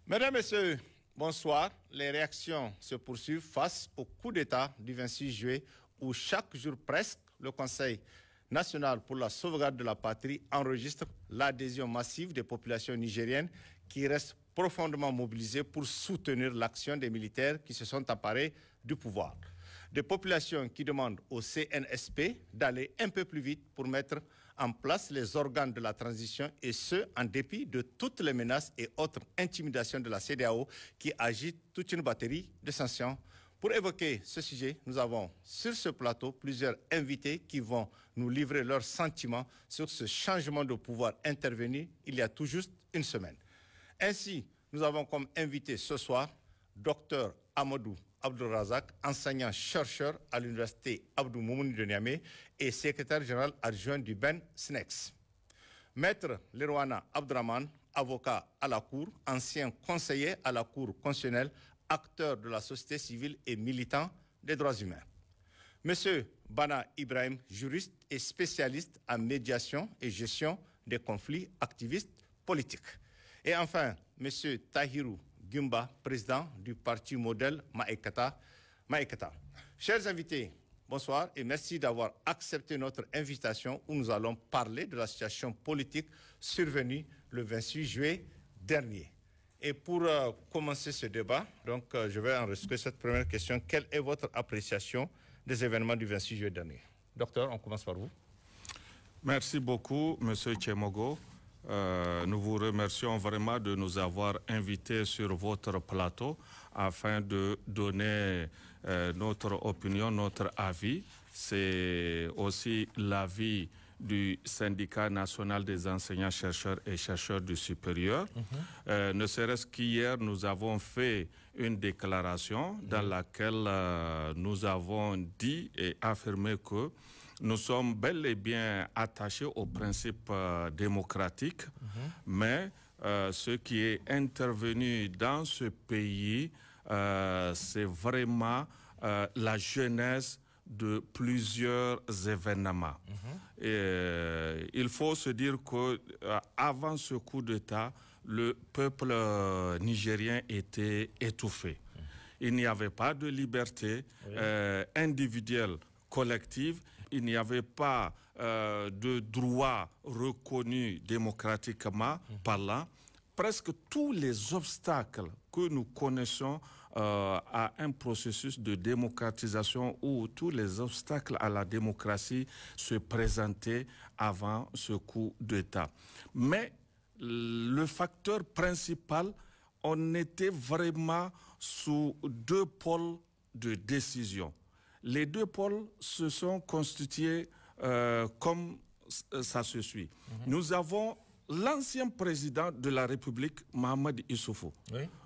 Mesdames, Messieurs, bonsoir. Les réactions se poursuivent face au coup d'État du 26 juillet où chaque jour presque, le Conseil national pour la sauvegarde de la patrie enregistre l'adhésion massive des populations nigériennes qui restent profondément mobilisées pour soutenir l'action des militaires qui se sont emparés du pouvoir. Des populations qui demandent au CNSP d'aller un peu plus vite pour mettre en place les organes de la transition et ce, en dépit de toutes les menaces et autres intimidations de la CEDEAO qui agitent toute une batterie de sanctions. Pour évoquer ce sujet, nous avons sur ce plateau plusieurs invités qui vont nous livrer leurs sentiments sur ce changement de pouvoir intervenu il y a tout juste une semaine. Ainsi, nous avons comme invité ce soir Dr Amadou Abdourazak, enseignant-chercheur à l'université Abdou Moumouni de Niamey et secrétaire général adjoint du Ben SNEX. Maître Lerouana Abdraman, avocat à la Cour, ancien conseiller à la Cour constitutionnelle, acteur de la société civile et militant des droits humains. Monsieur Bana Ibrahim, juriste et spécialiste en médiation et gestion des conflits activistes politiques. Et enfin, monsieur Tahirou Gumba, président du parti modèle Maekata. Chers invités, bonsoir et merci d'avoir accepté notre invitation où nous allons parler de la situation politique survenue le 26 juillet dernier. Et pour commencer ce débat, donc, je vais enregistrer cette première question. Quelle est votre appréciation des événements du 26 juillet dernier? Docteur, on commence par vous. Merci beaucoup, monsieur Tchemogo. Nous vous remercions vraiment de nous avoir invités sur votre plateau afin de donner notre opinion, notre avis. C'est aussi l'avis du syndicat national des enseignants, chercheurs et chercheurs du supérieur. Ne serait-ce qu'hier, nous avons fait une déclaration dans laquelle nous avons dit et affirmé que nous sommes bel et bien attachés aux principes démocratiques, mais ce qui est intervenu dans ce pays, c'est vraiment la genèse de plusieurs événements. Et, il faut se dire que avant ce coup d'État, le peuple nigérien était étouffé. Il n'y avait pas de liberté individuelle, collective. Il n'y avait pas de droit reconnu démocratiquement parlant. Presque tous les obstacles que nous connaissons à un processus de démocratisation où tous les obstacles à la démocratie se présentaient avant ce coup d'État. Mais le facteur principal, on était vraiment sous deux pôles de décision. Les deux pôles se sont constitués comme ça se suit. Nous avons l'ancien président de la République, Mohamed Issoufou.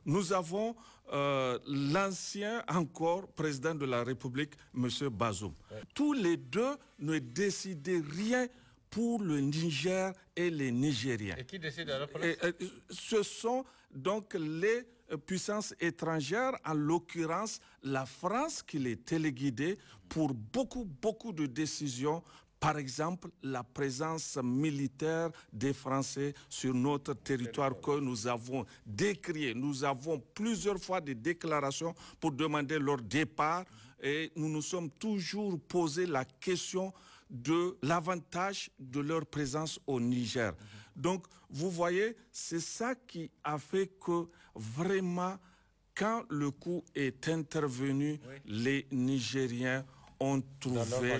Nous avons l'ancien encore président de la République, M. Bazoum. Tous les deux ne décidaient rien pour le Niger et les Nigériens. Et qui décide à la place? Ce sont donc les puissances étrangères, en l'occurrence la France, qui les téléguidait pour beaucoup de décisions. Par exemple, la présence militaire des Français sur notre territoire que nous avons décrié. Nous avons plusieurs fois des déclarations pour demander leur départ et nous nous sommes toujours posé la question de l'avantage de leur présence au Niger. Donc, vous voyez, c'est ça qui a fait que vraiment, quand le coup est intervenu, les Nigériens ont trouvé,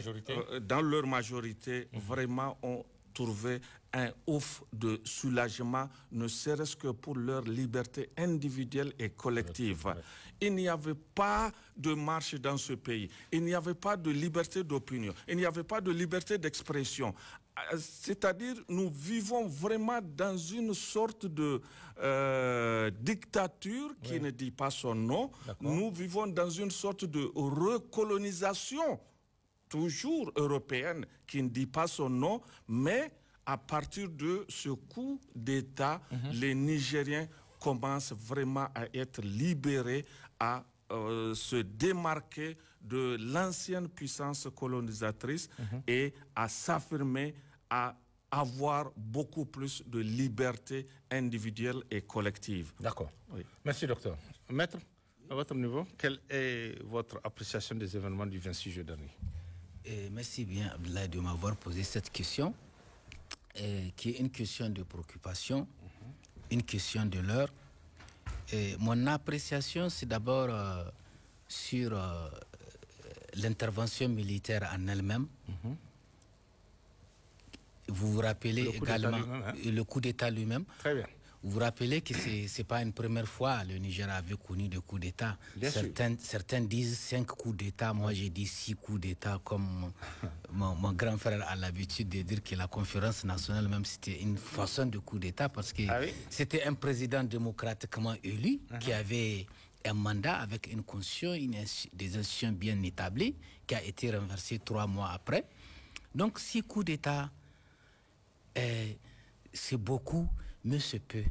dans leur majorité, vraiment ont trouvé un ouf de soulagement, ne serait-ce que pour leur liberté individuelle et collective. Il n'y avait pas de marche dans ce pays. Il n'y avait pas de liberté d'opinion. Il n'y avait pas de liberté d'expression. C'est-à-dire, nous vivons vraiment dans une sorte de dictature qui ne dit pas son nom. Nous vivons dans une sorte de recolonisation, toujours européenne, qui ne dit pas son nom, mais à partir de ce coup d'État, les Nigériens commencent vraiment à être libérés, à se démarquer de l'ancienne puissance colonisatrice et à s'affirmer, à avoir beaucoup plus de liberté individuelle et collective. D'accord. Oui. Merci, docteur. Maître, à votre niveau, quelle est votre appréciation des événements du 26 juillet dernier? Merci bien, Abdoulaye, de m'avoir posé cette question, qui est une question de préoccupation, une question de l'heure. Mon appréciation, c'est d'abord sur l'intervention militaire en elle-même. Vous vous rappelez également le coup d'État lui-même. Très bien. Vous vous rappelez que ce n'est pas une première fois le Niger avait connu des coups d'État. Certains disent 5 coups d'État. Moi, j'ai dit 6 coups d'État, comme mon grand frère a l'habitude de dire que la conférence nationale, même, c'était une façon de coup d'État parce que c'était un président démocratiquement élu qui avait un mandat avec une constitution, des institutions bien établies, qui a été renversé 3 mois après. Donc, 6 coups d'État, c'est beaucoup, mais c'est peu.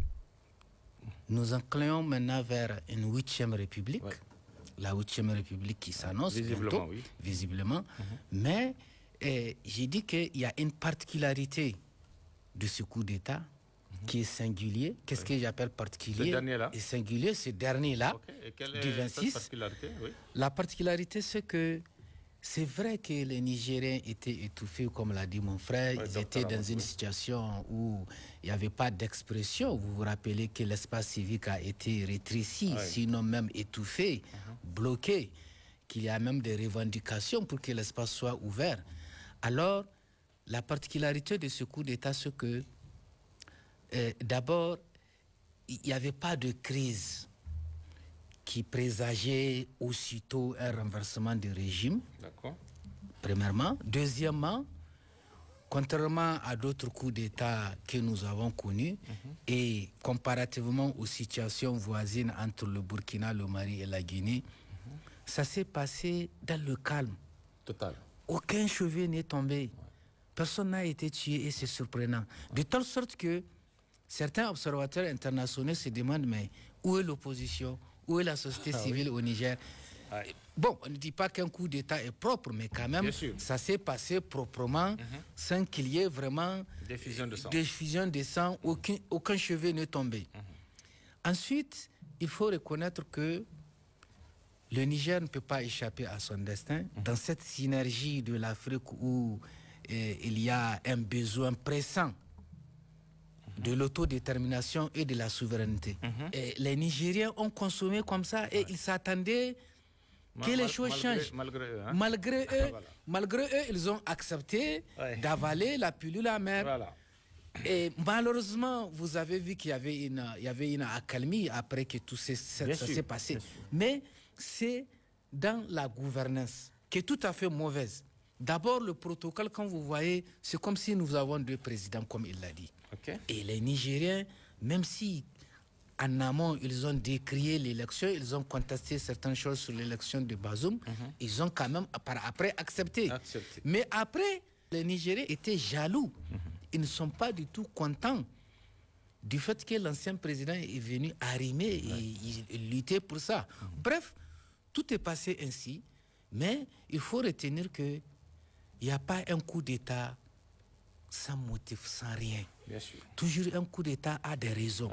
Nous inclinons maintenant vers une 8e République, la 8e République qui s'annonce bientôt, visiblement. Mais j'ai dit qu'il y a une particularité de ce coup d'État qui est singulier. Qu'est-ce que j'appelle particulier et singulier? Ce dernier-là, du 26. La particularité, c'est que c'est vrai que les Nigériens étaient étouffés, comme l'a dit mon frère. Ils étaient dans une situation où il n'y avait pas d'expression. Vous vous rappelez que l'espace civique a été rétréci, sinon même étouffé, bloqué, qu'il y a même des revendications pour que l'espace soit ouvert. Alors, la particularité de ce coup d'État, c'est que d'abord, il n'y avait pas de crise qui présageait aussitôt un renversement du régime, premièrement. Deuxièmement, contrairement à d'autres coups d'État que nous avons connus, et comparativement aux situations voisines entre le Burkina, le Mali et la Guinée, ça s'est passé dans le calme. Total. Aucun cheveu n'est tombé. Personne n'a été tué et c'est surprenant. De telle sorte que certains observateurs internationaux se demandent, mais où est l'opposition? Où est la société civile au Niger? Bon, on ne dit pas qu'un coup d'État est propre, mais quand même, ça s'est passé proprement, sans qu'il y ait vraiment diffusion de sang, aucun cheveu n'est tombé. Ensuite, il faut reconnaître que le Niger ne peut pas échapper à son destin. Dans cette synergie de l'Afrique où il y a un besoin pressant de l'autodétermination et de la souveraineté. Et les Nigériens ont consommé comme ça et ils s'attendaient que les choses changent. Malgré eux, ils ont accepté d'avaler la pilule amère. Et malheureusement, vous avez vu qu'il y avait une accalmie après que tout ça s'est passé. Mais c'est dans la gouvernance qui est tout à fait mauvaise. D'abord, le protocole, quand vous voyez, c'est comme si nous avons 2 présidents, comme il l'a dit. Et les Nigériens, même si en amont, ils ont décrié l'élection, ils ont contesté certaines choses sur l'élection de Bazoum, ils ont quand même après accepté. Mais après, les Nigériens étaient jaloux. Ils ne sont pas du tout contents du fait que l'ancien président est venu arrimer et lutter pour ça. Bref, tout est passé ainsi, mais il faut retenir que il n'y a pas un coup d'État sans motif, sans rien. Toujours un coup d'État a des raisons.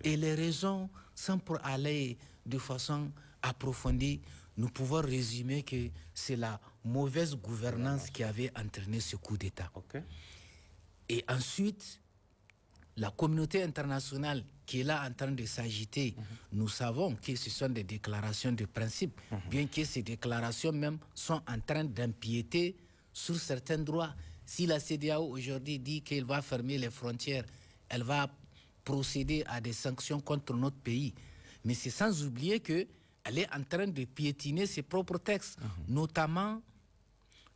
Et les raisons, sans pour aller de façon approfondie, nous pouvons résumer que c'est la mauvaise gouvernance qui avait entraîné ce coup d'État. Et ensuite, la communauté internationale qui est là en train de s'agiter, nous savons que ce sont des déclarations de principe, bien que ces déclarations même sont en train d'empiéter sur certains droits. Si la CEDEAO aujourd'hui dit qu'elle va fermer les frontières, elle va procéder à des sanctions contre notre pays. Mais c'est sans oublier qu'elle est en train de piétiner ses propres textes, notamment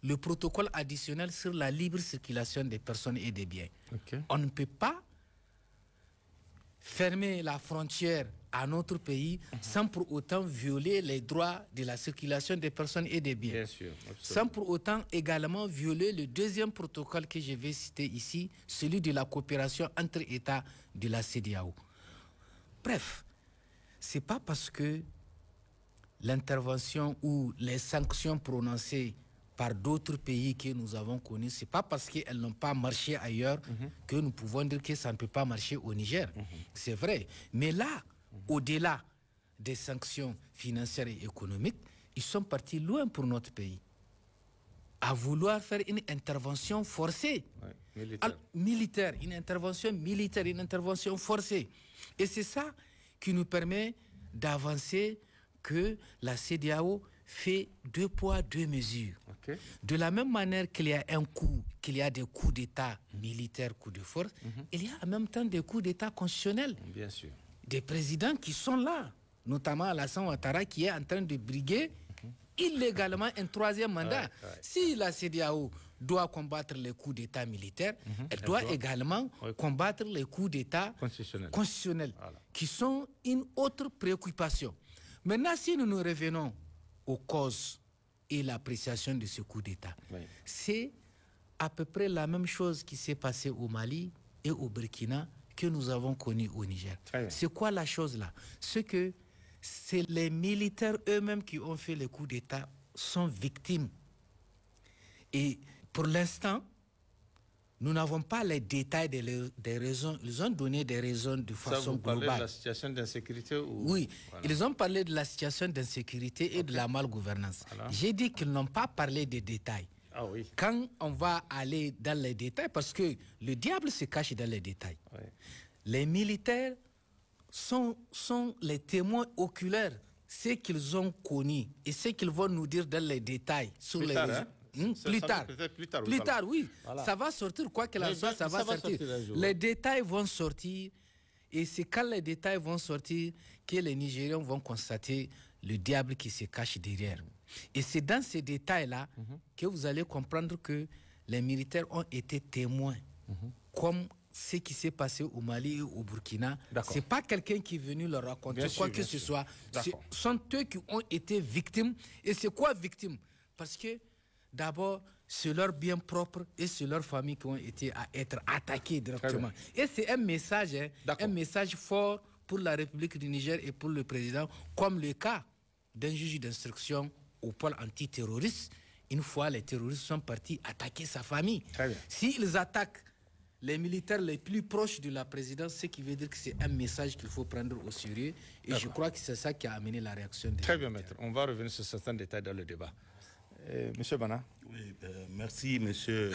le protocole additionnel sur la libre circulation des personnes et des biens. On ne peut pas fermer la frontière à notre pays sans pour autant violer les droits de la circulation des personnes et des biens. Sans pour autant également violer le 2e protocole que je vais citer ici, celui de la coopération entre États de la CEDEAO. Bref, ce n'est pas parce que l'intervention ou les sanctions prononcées par d'autres pays que nous avons connus. Ce n'est pas parce qu'elles n'ont pas marché ailleurs que nous pouvons dire que ça ne peut pas marcher au Niger. C'est vrai. Mais là, au-delà des sanctions financières et économiques, ils sont partis loin pour notre pays, à vouloir faire une intervention forcée, militaire, une intervention militaire, une intervention forcée. Et c'est ça qui nous permet d'avancer que la CEDEAO fait 2 poids, 2 mesures. De la même manière qu'il y a qu'il y a des coups d'État militaires, coups de force, il y a en même temps des coups d'État constitutionnels. Bien sûr. Des présidents qui sont là, notamment Alassane Ouattara qui est en train de briguer illégalement un 3e mandat. Si la CEDEAO doit combattre les coups d'État militaires, elle doit également combattre les coups d'État constitutionnels, qui sont une autre préoccupation. Maintenant, si nous nous revenons aux causes et l'appréciation de ce coup d'État, c'est à peu près la même chose qui s'est passée au Mali et au Burkina que nous avons connu au Niger. C'est quoi la chose là? C'est que c'est les militaires eux-mêmes qui ont fait le coup d'État sont victimes. Et pour l'instant, nous n'avons pas les détails des raisons. Ils ont donné des raisons de façon globale. Vous parlez de la situation d'insécurité ou... Oui, ils ont parlé de la situation d'insécurité et de la malgouvernance. J'ai dit qu'ils n'ont pas parlé des détails. Quand on va aller dans les détails, parce que le diable se cache dans les détails, les militaires sont les témoins oculaires, ce qu'ils ont connu et ce qu'ils vont nous dire dans les détails sur les régions. Plus tard, oui. Voilà. Ça va sortir, quoi qu'il en soit, ça va sortir. Les détails vont sortir et c'est quand les détails vont sortir que les Nigériens vont constater le diable qui se cache derrière. Et c'est dans ces détails-là que vous allez comprendre que les militaires ont été témoins, comme ce qui s'est passé au Mali et au Burkina. Ce n'est pas quelqu'un qui est venu leur raconter quoi que ce soit. Ce sont eux qui ont été victimes. Et c'est quoi victime? Parce que d'abord, c'est leur bien propre et c'est leur famille qui ont été à être attaqués directement. Et c'est un message fort pour la République du Niger et pour le président, comme le cas d'un juge d'instruction au pôle antiterroriste. Une fois les terroristes sont partis attaquer sa famille. S'ils attaquent les militaires les plus proches de la présidence, ce qui veut dire que c'est un message qu'il faut prendre au sérieux. Et je crois que c'est ça qui a amené la réaction des Très bien, maître. On va revenir sur certains détails dans le débat. Monsieur Bana. Oui, merci, monsieur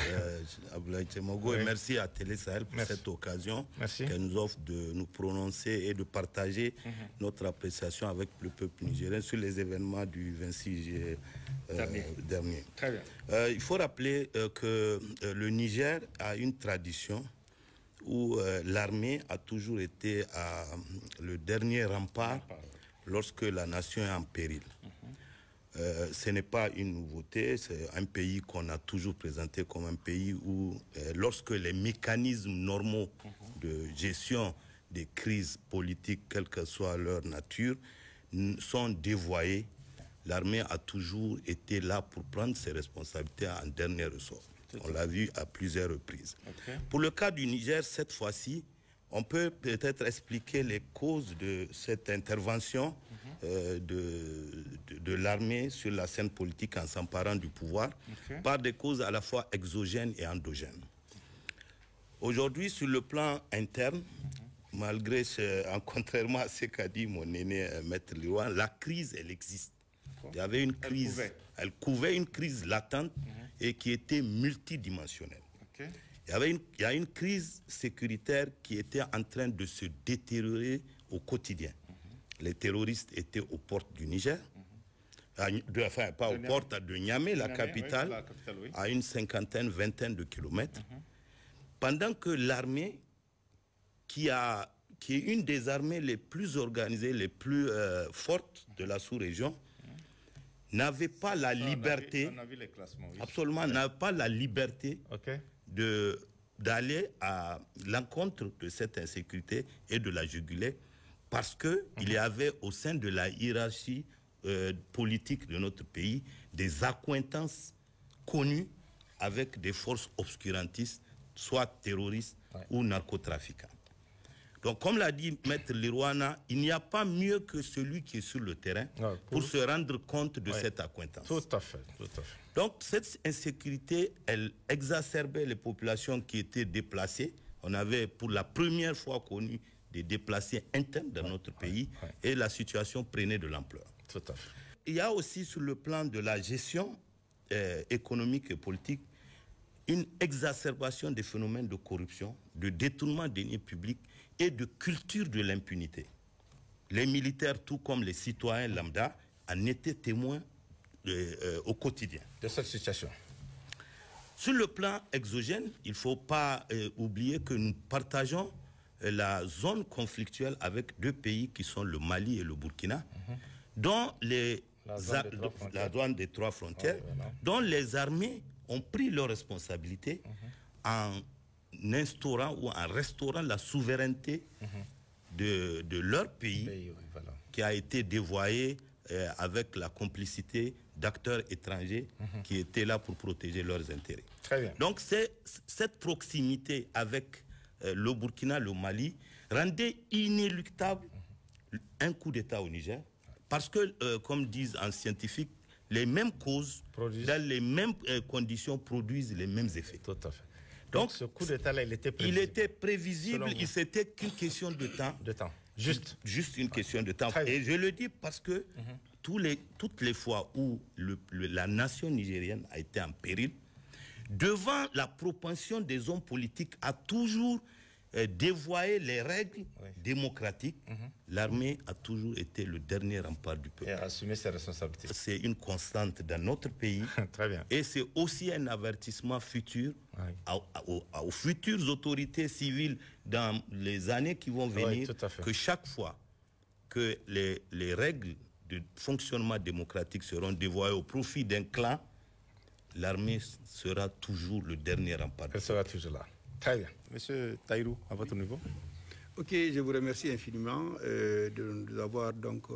Abdoulaye Tchemogo, et merci à Télé Sahel pour cette occasion qu'elle nous offre de nous prononcer et de partager notre appréciation avec le peuple nigérien sur les événements du 26 juillet dernier. Très bien. Il faut rappeler que le Niger a une tradition où l'armée a toujours été le dernier rempart lorsque la nation est en péril. Ce n'est pas une nouveauté, c'est un pays qu'on a toujours présenté comme un pays où, lorsque les mécanismes normaux de gestion des crises politiques, quelle que soit leur nature, sont dévoyés, l'armée a toujours été là pour prendre ses responsabilités en dernier ressort. On l'a vu à plusieurs reprises. Pour le cas du Niger, cette fois-ci, on peut peut-être expliquer les causes de cette intervention de l'armée sur la scène politique en s'emparant du pouvoir par des causes à la fois exogènes et endogènes. Aujourd'hui, sur le plan interne, malgré contrairement à ce qu'a dit mon aîné Maître Lirouan, la crise, elle existe. Il y avait une crise, elle couvait une crise latente et qui était multidimensionnelle. Il y a une crise sécuritaire qui était en train de se détériorer au quotidien. Les terroristes étaient aux portes du Niger, enfin pas aux portes de Niamey, la capitale, à une vingtaine de kilomètres. Pendant que l'armée, qui est une des armées les plus organisées, les plus fortes de la sous-région, n'avait pas la liberté, absolument, n'avait pas la liberté d'aller à l'encontre de cette insécurité et de la juguler, parce qu'il y avait au sein de la hiérarchie politique de notre pays des accointances connues avec des forces obscurantistes, soit terroristes ou narcotrafiquants. Donc, comme l'a dit Maître Lirouana, il n'y a pas mieux que celui qui est sur le terrain pour se rendre compte de cette accointance. Tout à fait, tout à fait. Donc, cette insécurité, elle exacerbait les populations qui étaient déplacées. On avait pour la première fois connu des déplacés internes dans notre pays et la situation prenait de l'ampleur. Tout à fait. Il y a aussi sur le plan de la gestion économique et politique une exacerbation des phénomènes de corruption, de détournement des deniers publics et de culture de l'impunité. Les militaires, tout comme les citoyens lambda, en étaient témoins au quotidien. De cette situation. Sur le plan exogène, il ne faut pas oublier que nous partageons la zone conflictuelle avec deux pays qui sont le Mali et le Burkina, dont la douane des trois frontières, dont les armées ont pris leurs responsabilités en instaurant ou en restaurant la souveraineté de leur pays, qui a été dévoyé avec la complicité d'acteurs étrangers qui étaient là pour protéger leurs intérêts. Très bien. Donc cette proximité avec le Burkina, le Mali, rendait inéluctable un coup d'État au Niger, parce que, comme disent en scientifique, les mêmes causes, dans les mêmes conditions, produisent les mêmes effets. Tout à fait. Donc ce coup d'État-là, il était prévisible. Il était prévisible, c'était qu'une question de temps. De temps. Juste une question de temps. Et je le dis parce que toutes les fois où la nation nigérienne a été en péril, devant la propension des hommes politiques à toujours dévoyer les règles démocratiques, l'armée a toujours été le dernier rempart du peuple. Et a assumé ses responsabilités. C'est une constante dans notre pays. Très bien. Et c'est aussi un avertissement futur aux futures autorités civiles dans les années qui vont venir, que chaque fois que les règles de fonctionnement démocratique seront dévoyées au profit d'un clan, l'armée sera toujours le dernier rempart. Elle sera toujours là. Très bien. Monsieur Taïrou, à votre niveau. Ok, je vous remercie infiniment de nous avoir donc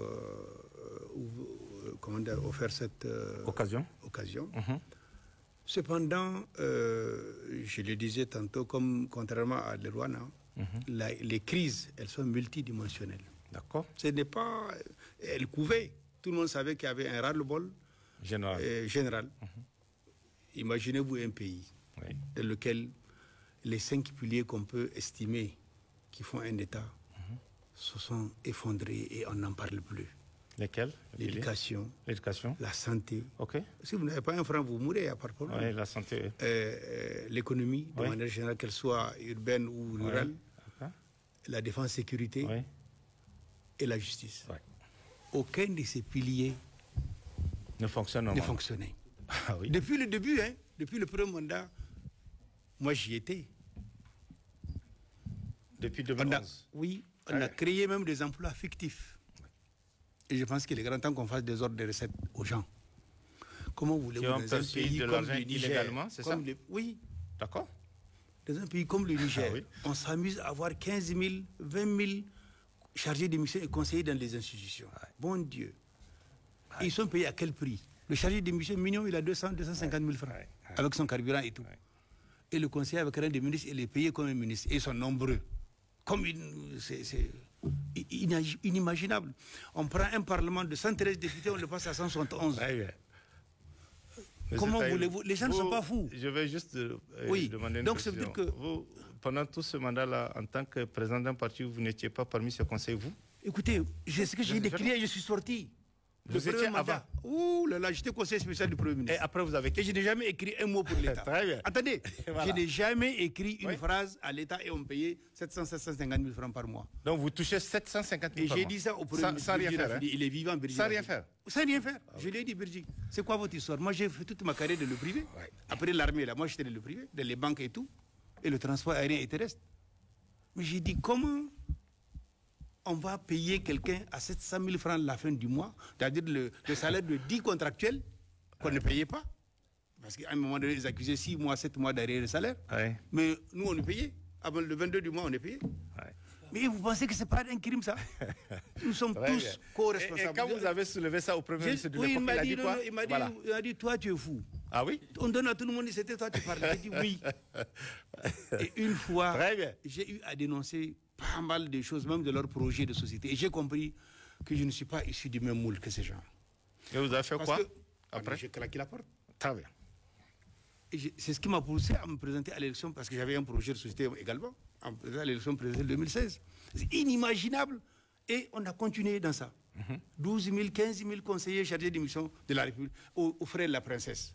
offert cette occasion. Cependant, je le disais tantôt, contrairement à Lirouana, les crises, elles sont multidimensionnelles. D'accord. Ce n'est pas... Elles couvaient. Tout le monde savait qu'il y avait un ras-le-bol général. Imaginez-vous un pays dans lequel les 5 piliers qu'on peut estimer qui font un État se sont effondrés et on n'en parle plus. Lesquels? L'éducation, la santé. Okay. Si vous n'avez pas un franc, vous mourrez à part problème. Oui, la santé. L'économie, de manière générale, qu'elle soit urbaine ou rurale. La défense, sécurité et la justice. Aucun de ces piliers ne fonctionnait. Ah, oui. Depuis le début, depuis le premier mandat, moi j'y étais. Depuis 2011. On a créé même des emplois fictifs. Et je pense qu'il est grand temps qu'on fasse des ordres de recettes aux gens. Comment voulez-vous dans un pays de comme le Niger, illégalement, c'est ça? Oui. D'accord. Dans un pays comme le Niger, on s'amuse à avoir 15 000, 20 000 chargés de mission et conseillers dans les institutions. Bon Dieu. Et ils sont payés à quel prix? Le chargé de mission minimum, il a 250 000 francs, avec son carburant et tout. Et le conseiller avec rien des ministres, il est payé comme un ministre. Et ils sont nombreux. C'est inimaginable. On prend un parlement de 113 députés, on le passe à 171. Comment voulez-vous? Les gens ne sont pas fous. Je vais juste demander une donc, ça veut dire que vous, pendant tout ce mandat-là, en tant que président d'un parti, vous n'étiez pas parmi ce conseil, vous? Écoutez, ce que j'ai décrit, je suis sorti. Vous étiez avant? Ouh là là, j'étais conseiller spécial du Premier ministre. Et après, vous avez... Et je n'ai jamais écrit un mot pour l'État. Très bien. Attendez, je n'ai jamais écrit une phrase à l'État et on me payait 750 000 francs par mois. Donc vous touchez 750 000 francs. Et j'ai dit ça au Premier ministre. Sans rien faire. Il est vivant, Birgit. Sans rien faire. Sans rien faire. Je lui ai dit, Birgit, c'est quoi votre histoire? Moi, j'ai fait toute ma carrière dans le privé. Après l'armée, là, moi, j'étais dans le privé, dans les banques et tout. Et le transport aérien et terrestre. Mais j'ai dit, comment on va payer quelqu'un à 700 000 francs la fin du mois, c'est-à-dire le salaire de 10 contractuels qu'on ne payait pas? Parce qu'à un moment donné, ils accusaient 6 mois, 7 mois d'arrière de salaire. Mais nous, on est payé. Avant le 22 du mois, on est payé. Mais vous pensez que ce n'est pas un crime, ça? Nous sommes tous co-responsables. Et quand vous avez soulevé ça au Premier ministre de l'époque, il a dit quoi? Il m'a dit, toi, tu es fou. Ah oui? On donne à tout le monde, c'était toi, tu parles. J'ai dit oui. Et une fois, j'ai eu à dénoncer pas mal de choses, même de leur projet de société. Et j'ai compris que je ne suis pas issu du même moule que ces gens. Et vous avez fait quoi après? J'ai claqué la porte. Très bien. C'est ce qui m'a poussé à me présenter à l'élection, parce que j'avais un projet de société également, à l'élection présidentielle 2016. C'est inimaginable. Et on a continué dans ça. 12 000, 15 000 conseillers chargés des missions de la République aux frais de la princesse.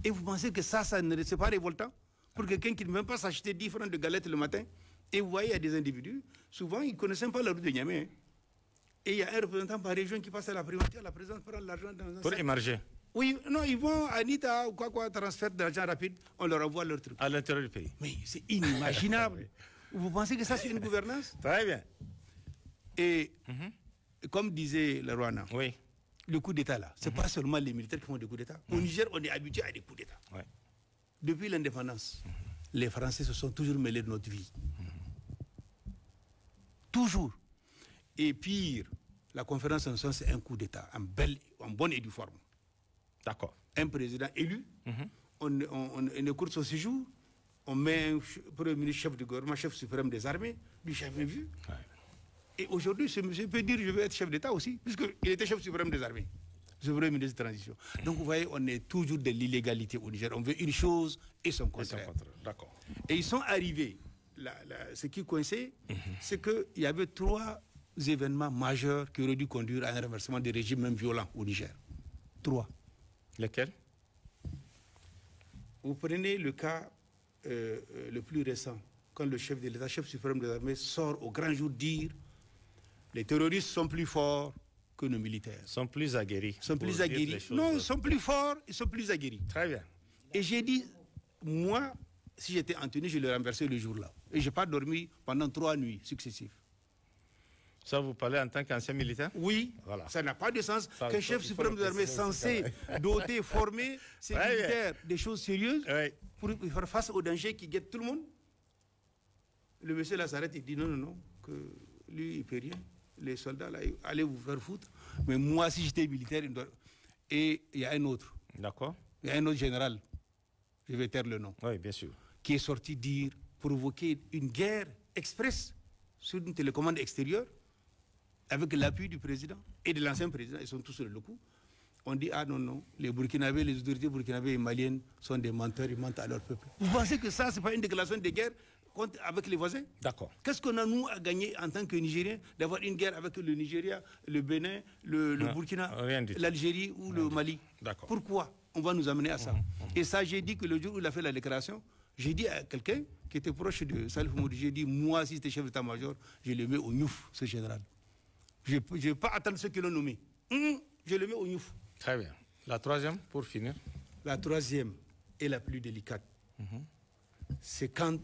Et vous pensez que ça ne c'est pas révoltant pour quelqu'un qui ne veut même pas s'acheter 10 francs de galettes le matin? Et vous voyez, il y a des individus, souvent ils ne connaissent même pas la route de Niamey. Hein. Et il y a un représentant par région qui passe à la primature, la présidence prend l'argent dans un pour sac. émerger. Oui, non, ils vont à Nita ou quoi, transfert d'argent rapide, on leur envoie leur truc. À l'intérieur du pays. Mais c'est inimaginable. Vous pensez que ça c'est une gouvernance? Très bien. Et comme disait le Rwanda, oui. Le coup d'État là, c'est pas seulement les militaires qui font des coups d'État. Au Niger, on est habitué à des coups d'État. Ouais. Depuis l'indépendance, les Français se sont toujours mêlés de notre vie. Toujours. Et pire, la conférence nationale, c'est un coup d'État, en bonne et due forme. D'accord. Un président élu, on écoute son séjour, on met un premier ministre, chef de gouvernement, chef suprême des armées, du chef de vue. Ouais. Et aujourd'hui, ce monsieur peut dire je veux être chef d'État aussi, puisqu'il était chef suprême des armées, le premier ministre de transition. Donc vous voyez, on est toujours de l'illégalité au Niger. On veut une chose et son contraire. D'accord. Et ils sont arrivés. Ce qui coinçait, c'est qu'il y avait 3 événements majeurs qui auraient dû conduire à un renversement des régimes même violents au Niger. 3. Lesquels? Vous prenez le cas le plus récent, quand le chef de l'État, chef suprême des armées, sort au grand jour dire les terroristes sont plus forts que nos militaires. Sont plus aguerris. Sont plus aguerris. Non, ils sont plus forts, ils sont plus aguerris. Très bien. Et j'ai dit, moi, si j'étais Anthony, je le renversais le jour-là. Et je n'ai pas dormi pendant 3 nuits successives. Ça, vous parlez en tant qu'ancien militaire? Oui, voilà. Ça n'a pas de sens qu'un chef suprême de l'armée censé doter, former ses militaires des choses sérieuses pour faire face aux dangers qui guettent tout le monde. Le monsieur là s'arrête et dit non, que lui, il ne peut rien. Les soldats, là, allez vous faire foutre. Mais moi, si j'étais militaire, et il y a un autre. D'accord. Il y a un autre général, je vais taire le nom. Oui, bien sûr. Qui est sorti dire, provoquer une guerre express sur une télécommande extérieure, avec l'appui du président et de l'ancien président, ils sont tous sur le coup. On dit, ah non, les Burkinabés, les autorités burkinabées et maliennes sont des menteurs, ils mentent à leur peuple. Vous pensez que ça, ce n'est pas une déclaration de guerre avec les voisins? D'accord. Qu'est-ce qu'on a, nous, à gagner en tant que Nigériens d'avoir une guerre avec le Nigeria, le Bénin, le Burkina, l'Algérie ou le Mali? D'accord. Pourquoi on va nous amener à ça? Et ça, j'ai dit que le jour où il a fait la déclaration, j'ai dit à quelqu'un qui était proche de Salif Moudi, j'ai dit, moi, si j'étais chef d'état-major, je le mets au Niouf, ce général. Je ne vais pas attendre ceux qui l'ont nommé. Je le mets au Niouf. Très bien. La troisième, pour finir? La troisième est la plus délicate. C'est quand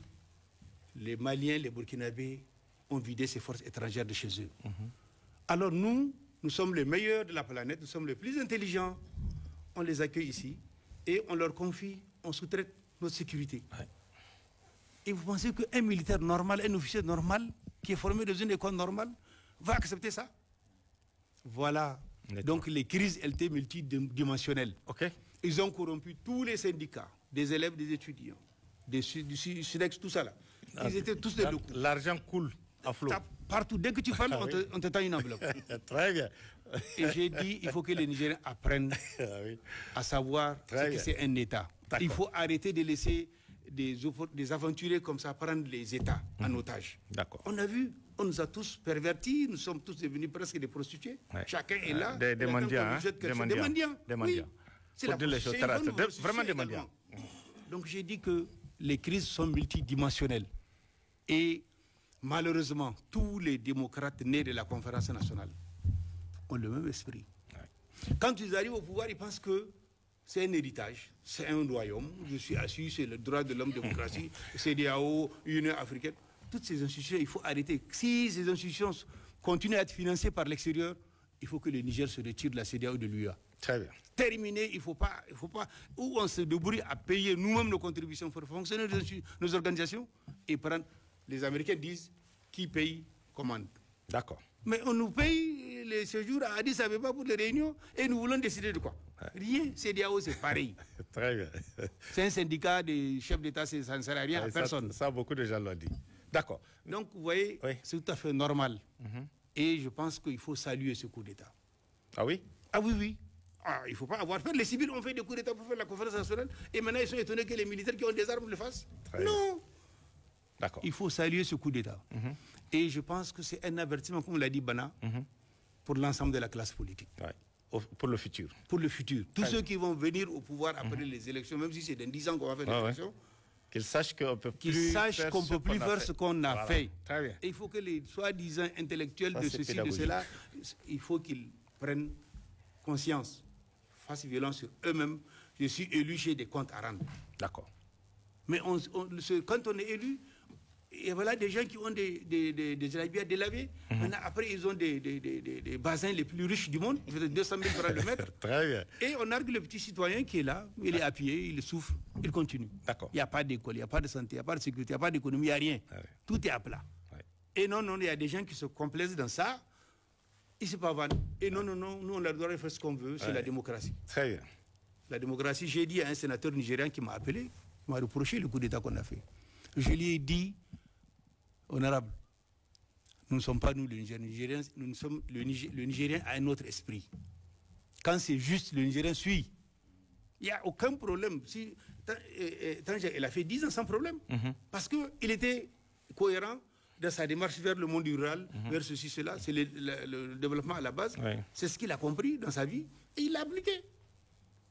les Maliens, les Burkinabés ont vidé ces forces étrangères de chez eux. Alors nous sommes les meilleurs de la planète, nous sommes les plus intelligents. On les accueille ici et on leur confie, on sous-traite notre sécurité. Ouais. Et vous pensez qu'un militaire normal, un officier normal, qui est formé dans une école normale, va accepter ça? Voilà. Donc les crises, elles étaient multidimensionnelles. Okay. Ils ont corrompu tous les syndicats, des élèves, des étudiants, du SUDEX, tout ça là. Ils étaient tous des locaux. L'argent coule à flot. Partout. Dès que tu parles, on te tend une enveloppe. Très bien. Et j'ai dit, il faut que les Nigériens apprennent à savoir ce que c'est un État. Il faut arrêter de laisser des aventuriers comme ça prendre les États en otage. D'accord. On a vu, on nous a tous pervertis, nous sommes tous devenus presque des prostituées. Ouais. Chacun est là. Des mendiants. Des mendiants. Oui. C'est vraiment des mendiants. Donc j'ai dit que les crises sont multidimensionnelles. Et malheureusement, tous les démocrates nés de la conférence nationale ont le même esprit. Ouais. Quand ils arrivent au pouvoir, ils pensent que c'est un héritage, c'est un royaume, je suis assis, c'est le droit de l'homme, démocratie, CEDEAO, Union africaine. Toutes ces institutions, il faut arrêter. Si ces institutions continuent à être financées par l'extérieur, il faut que le Niger se retire de la CEDEAO ou de l'UA. Très bien. Terminé, il ne faut pas, où on se débrouille à payer nous-mêmes nos contributions pour fonctionner nos organisations et prendre. Les Américains disent qui paye commande. D'accord. Mais on nous paye les séjours à Addis Abeba pour les réunions et nous voulons décider de quoi? Rien. CEDEAO, c'est pareil. Très bien. C'est un syndicat des chefs d'État, ça ne sert à rien à personne. Ça, beaucoup de gens l'ont dit. D'accord. Donc, vous voyez, c'est tout à fait normal. Et je pense qu'il faut saluer ce coup d'État. Ah oui? Ah oui, oui. Ah, il ne faut pas avoir peur. Les civils ont fait des coups d'État pour faire la conférence nationale et maintenant ils sont étonnés que les militaires qui ont des armes le fassent. Non. D'accord. Il faut saluer ce coup d'État. Et je pense que c'est un avertissement, comme l'a dit Bana, pour l'ensemble de la classe politique. Pour le futur. Pour le futur. Tous ceux qui vont venir au pouvoir après les élections, même si c'est dans 10 ans qu'on va faire des élections, qu'ils sachent qu'on peut plus faire ce qu'on a fait. Très bien. Et il faut que les soi-disant intellectuels de ceci, de cela, il faut qu'ils prennent conscience, fassent violence sur eux-mêmes. Je suis élu, j'ai des comptes à rendre. D'accord. Mais quand on est élu, et voilà des gens qui ont des habits à délaver. Maintenant, après, ils ont des bassins les plus riches du monde. 200 000 francs le mètre. Très bien. Et on argue le petit citoyen qui est là, il est appuyé, il souffre, il continue. D'accord. Il n'y a pas d'école, il n'y a pas de santé, il n'y a pas de sécurité, il n'y a pas d'économie, il n'y a rien. Tout est à plat. Et non, il y a des gens qui se complaisent dans ça. Ils se pavanent. Et non, nous, on a le droit de faire ce qu'on veut, c'est la démocratie. Très bien. La démocratie, j'ai dit à un sénateur nigérien qui m'a appelé, qui m'a reproché le coup d'État qu'on a fait. Je lui ai dit, honorable, nous ne sommes pas nous les Nigériens, nous sommes le Nigérien a un autre esprit. Quand c'est juste, le Nigérien suit. Il n'y a aucun problème. Si, il a fait 10 ans sans problème. Parce qu'il était cohérent dans sa démarche vers le monde rural, vers ceci, cela. C'est le développement à la base. C'est ce qu'il a compris dans sa vie et il l'a appliqué.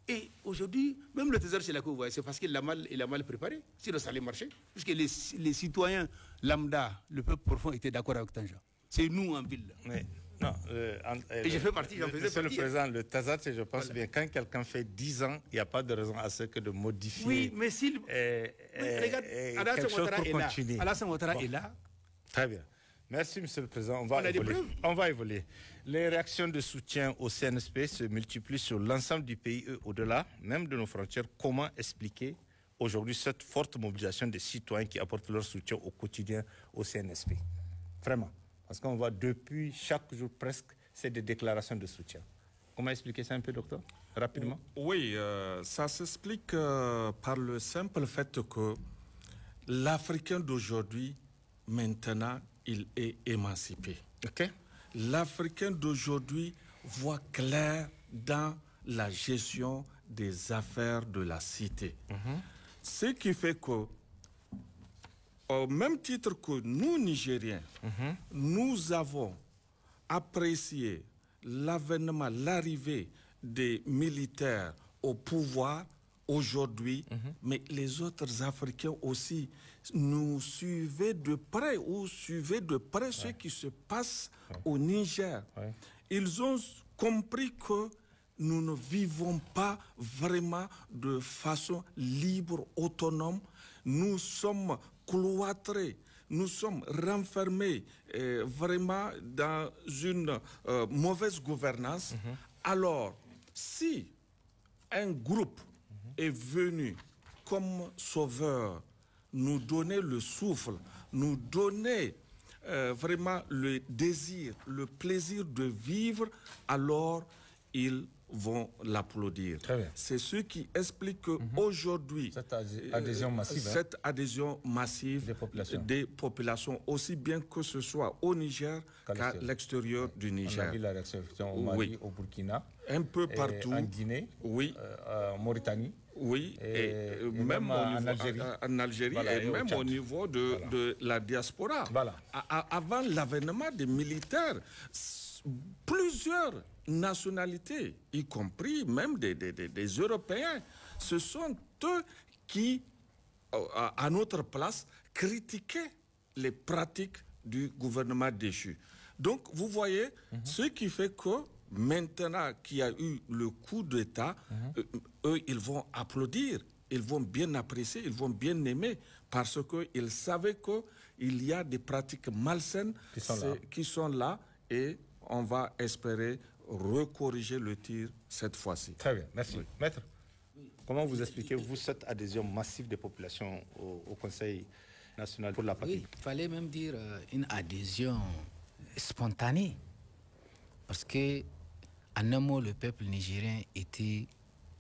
Et aujourd'hui, même le trésor, c'est là que vous voyez, c'est parce qu'il l'a mal préparé. Sinon, ça allait marcher. Puisque les citoyens lambda, le peuple profond, étaient d'accord avec Tanja. C'est nous en ville. Oui. Non, et je fais partie, j'en faisais partie. Le président, le Tazat, je pense bien, quand quelqu'un fait 10 ans, il n'y a pas de raison à ce que de modifier. Oui, mais s'il. Regarde, Alassane Ouattara est là. Très bien. Merci, Monsieur le Président. On va évoluer. Les réactions de soutien au CNSP se multiplient sur l'ensemble du pays et au-delà, même de nos frontières. Comment expliquer aujourd'hui cette forte mobilisation des citoyens qui apportent leur soutien au quotidien au CNSP? Vraiment. Parce qu'on voit depuis chaque jour presque, c'est des déclarations de soutien. Comment expliquer ça un peu, docteur? Rapidement. Oui, ça s'explique par le simple fait que l'Africain d'aujourd'hui, maintenant, il est émancipé. Okay. L'Africain d'aujourd'hui voit clair dans la gestion des affaires de la cité. Ce qui fait que, au même titre que nous, Nigériens, nous avons apprécié l'avènement, l'arrivée des militaires au pouvoir aujourd'hui, mais les autres Africains aussi nous suivaient de près ce qui se passe au Niger. Ils ont compris que nous ne vivons pas vraiment de façon libre, autonome. Nous sommes cloîtrés, nous sommes renfermés vraiment dans une mauvaise gouvernance. Alors, si un groupe est venu comme sauveur, nous donner le souffle, nous donner vraiment le désir, le plaisir de vivre, alors ils vont l'applaudir. C'est ce qui explique qu'aujourd'hui, cette adhésion massive des populations, aussi bien que ce soit au Niger qu'à l'extérieur du Niger. On a vu la réaction au Mali, au Burkina, un peu partout, en Guinée, en Mauritanie. Oui, et même en Algérie, voilà, et même au niveau de la diaspora. Voilà. Avant l'avènement des militaires, plusieurs nationalités, y compris même des Européens, ce sont eux qui, à notre place, critiquaient les pratiques du gouvernement déchu. Donc, vous voyez, ce qui fait que maintenant qu'il y a eu le coup d'État, eux, ils vont applaudir, ils vont bien apprécier, ils vont bien aimer, parce qu'ils savaient qu'il y a des pratiques malsaines qui sont là, et on va espérer recorriger le tir cette fois-ci. Très bien, merci. Oui. Maître, comment vous expliquez, vous, cette adhésion massive des populations au Conseil national pour la patrie? Il fallait même dire une adhésion spontanée. Parce que, en un mot, le peuple nigérien était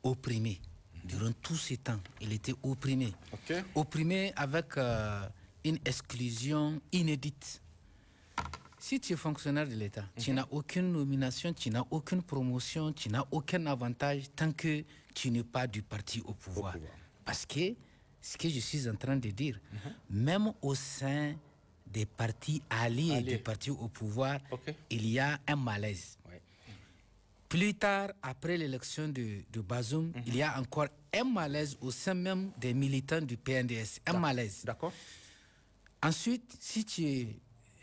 opprimé. Durant tous ces temps, il était opprimé. Opprimé avec une exclusion inédite. Si tu es fonctionnaire de l'État, tu n'as aucune nomination, tu n'as aucune promotion, tu n'as aucun avantage tant que tu n'es pas du parti au pouvoir. Parce que, ce que je suis en train de dire, même au sein des partis alliés des partis au pouvoir, il y a un malaise. Plus tard, après l'élection de Bazoum, il y a encore un malaise au sein même des militants du PNDS. Un malaise. D'accord. Ensuite, si tu es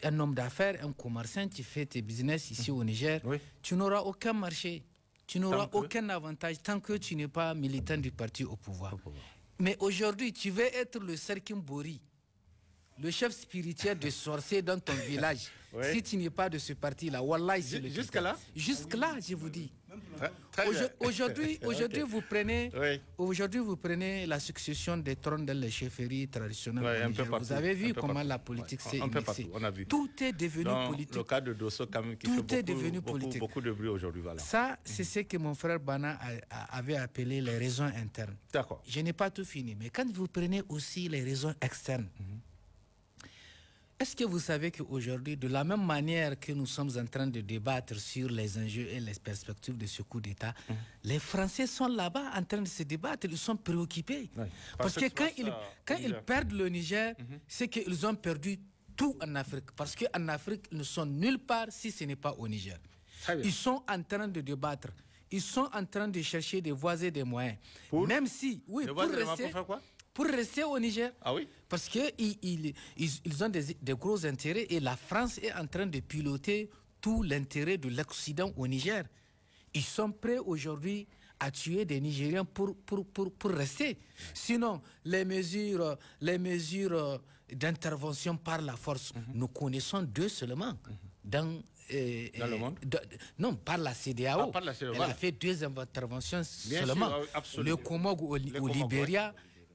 un homme d'affaires, un commerçant, tu fais tes business ici au Niger, tu n'auras aucun marché, tu n'auras aucun avantage tant que tu n'es pas militant du parti au pouvoir. Mais aujourd'hui, tu veux être le Serkim Bori, le chef spirituel des sorciers dans ton village. Si tu n'es pas de ce parti-là, Wallah, c'est le jusque-là. Jusque-là, je vous dis. Aujourd'hui, vous prenez la succession des trônes dans les chefferies traditionnelles. Vous avez vu comment la politique s'est initiée. Tout est devenu politique. Le cas de Dosso, quand même, qui fait beaucoup de bruit aujourd'hui. Voilà. Ça, c'est ce que mon frère Bana avait appelé les raisons internes. D'accord. Je n'ai pas tout fini, mais quand vous prenez aussi les raisons externes, est-ce que vous savez qu'aujourd'hui, de la même manière que nous sommes en train de débattre sur les enjeux et les perspectives de ce coup d'État, les Français sont là-bas en train de se débattre, ils sont préoccupés. Parce que quand ils perdent le Niger, c'est qu'ils ont perdu tout en Afrique. Parce qu'en Afrique, ils ne sont nulle part si ce n'est pas au Niger. Ils sont en train de débattre. Ils sont en train de chercher des voies et des moyens. Même si, pour rester au Niger. Ah oui? Parce qu'ils ont des gros intérêts et la France est en train de piloter tout l'intérêt de l'Occident au Niger. Ils sont prêts aujourd'hui à tuer des Nigériens pour rester. Sinon, les mesures d'intervention par la force, nous connaissons deux seulement. Dans le monde? Non, par la CEDEAO. Elle a fait deux interventions seulement. Le Congo au Libéria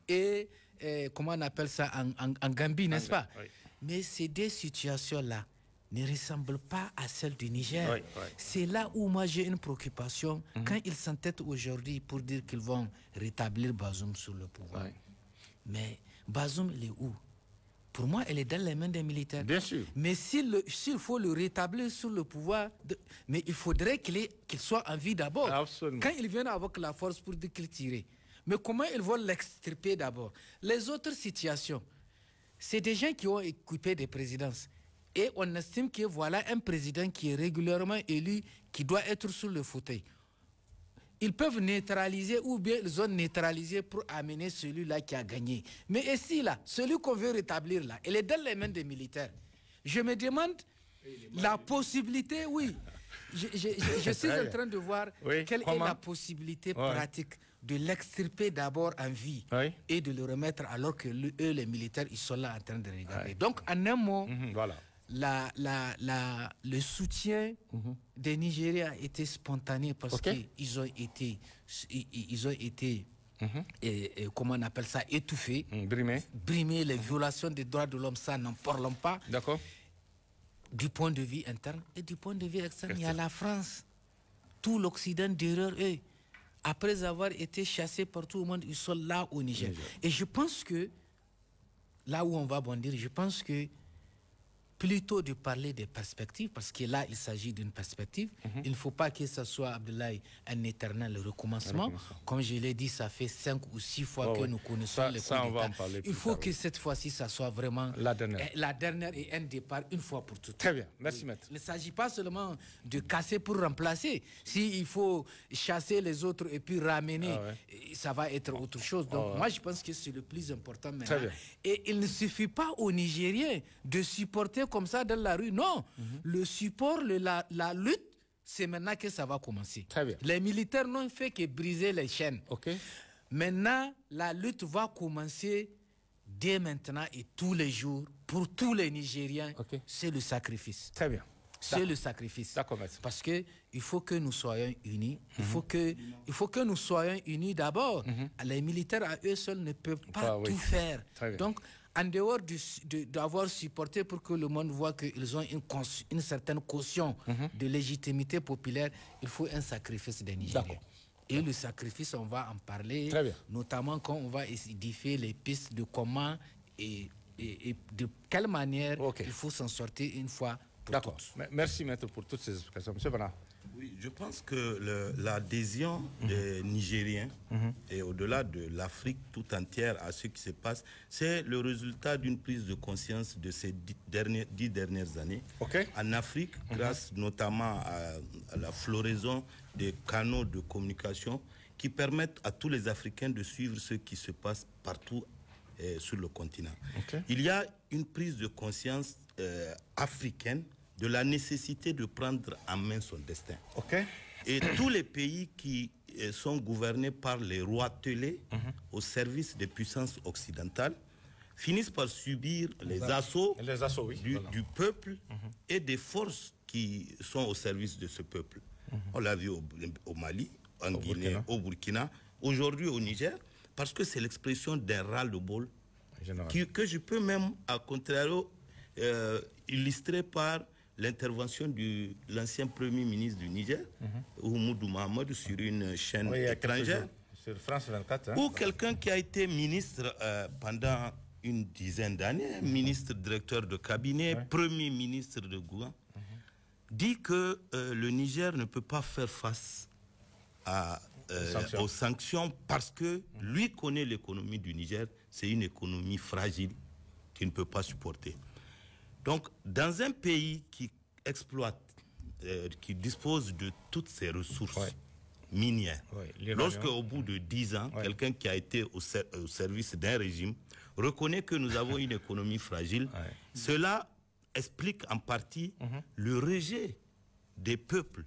et comment on appelle ça en Gambie, n'est-ce pas? Mais ces deux situations-là ne ressemblent pas à celles du Niger. C'est là où moi j'ai une préoccupation quand ils s'entêtent aujourd'hui pour dire qu'ils vont rétablir Bazoum sur le pouvoir. Mais Bazoum, il est où? Pour moi, elle est dans les mains des militaires. Bien sûr. Mais s'il faut le rétablir sur le pouvoir, mais il faudrait qu'il soit en vie d'abord. Quand ils viennent avec la force pour dire qu'il tire. Mais comment ils vont l'extirper d'abord? Les autres situations, c'est des gens qui ont occupé des présidences. Et on estime que voilà un président qui est régulièrement élu, qui doit être sur le fauteuil. Ils peuvent neutraliser ou bien ils ont neutralisé pour amener celui-là qui a gagné. Mais ici, là, celui qu'on veut rétablir, là, il est dans les mains des militaires. Je me demande la possibilité, je suis en train de voir quelle est la possibilité pratique de l'extirper d'abord en vie et de le remettre alors que eux, les militaires, ils sont là en train de regarder. Donc, en un mot, le soutien des Nigériens a été spontané parce qu'ils ont été comment on appelle ça, étouffés, brimés, les violations des droits de l'homme, ça n'en parlons pas. D'accord. Du point de vue interne et du point de vue externe, il y a la France. Tout l'Occident derrière eux. Après avoir été chassés par tout le monde, ils sont là au Niger. Et je pense que, là où on va bondir, je pense que plutôt de parler des perspectives, parce que là, il s'agit d'une perspective. Il ne faut pas que ce soit, Abdoulaye, un éternel recommencement. Comme je l'ai dit, ça fait 5 ou 6 fois que nous connaissons les coups d'État. Il faut que cette fois-ci, ça soit vraiment la dernière et un départ une fois pour toutes. Très bien. Merci, maître. Il ne s'agit pas seulement de casser pour remplacer. S'il faut chasser les autres et puis ramener, ça va être autre chose. Donc, moi, je pense que c'est le plus important maintenant. Et il ne suffit pas aux Nigériens de supporter comme ça dans la rue. Non, le support, la lutte, c'est maintenant que ça va commencer. Très bien. Les militaires n'ont fait que briser les chaînes. Maintenant, la lutte va commencer dès maintenant et tous les jours pour tous les Nigériens. C'est le sacrifice. Très bien. C'est le sacrifice. D'accord, maître. Parce qu'il faut que nous soyons unis. Il faut que nous soyons unis d'abord. Les militaires à eux seuls ne peuvent pas tout faire. Donc, en dehors d'avoir supporté pour que le monde voit qu'ils ont une certaine caution de légitimité populaire, il faut un sacrifice des Nigériens. Et le sacrifice, on va en parler, notamment quand on va édifier les pistes de comment et de quelle manière il faut s'en sortir une fois pour D'accord. toutes. Merci, maître, pour toutes ces explications. Monsieur Bana. Oui, je pense que l'adhésion des Nigériens et au-delà de l'Afrique tout entière à ce qui se passe, c'est le résultat d'une prise de conscience de ces 10 dernières années. En Afrique, grâce notamment à la floraison des canaux de communication qui permettent à tous les Africains de suivre ce qui se passe partout sur le continent. Il y a une prise de conscience africaine de la nécessité de prendre en main son destin. Et tous les pays qui sont gouvernés par les rois telés au service des puissances occidentales finissent par subir les assauts du peuple et des forces qui sont au service de ce peuple. On l'a vu au Mali, en Guinée, au Burkina, aujourd'hui au Niger, parce que c'est l'expression d'un ras-le-bol que je peux même, à contrario, illustrer par l'intervention de l'ancien Premier ministre du Niger, Oumoudou Mahamadou, sur une chaîne étrangère, sur France 24, ou quelqu'un qui a été ministre pendant une dizaine d'années, ministre directeur de cabinet, Premier ministre de Gouin, dit que le Niger ne peut pas faire face aux sanctions parce que lui connaît l'économie du Niger, c'est une économie fragile qu'il ne peut pas supporter. Donc, dans un pays qui exploite, qui dispose de toutes ses ressources minières, lorsque au bout de 10 ans, quelqu'un qui a été au service d'un régime reconnaît que nous avons une économie fragile, cela explique en partie le rejet des peuples,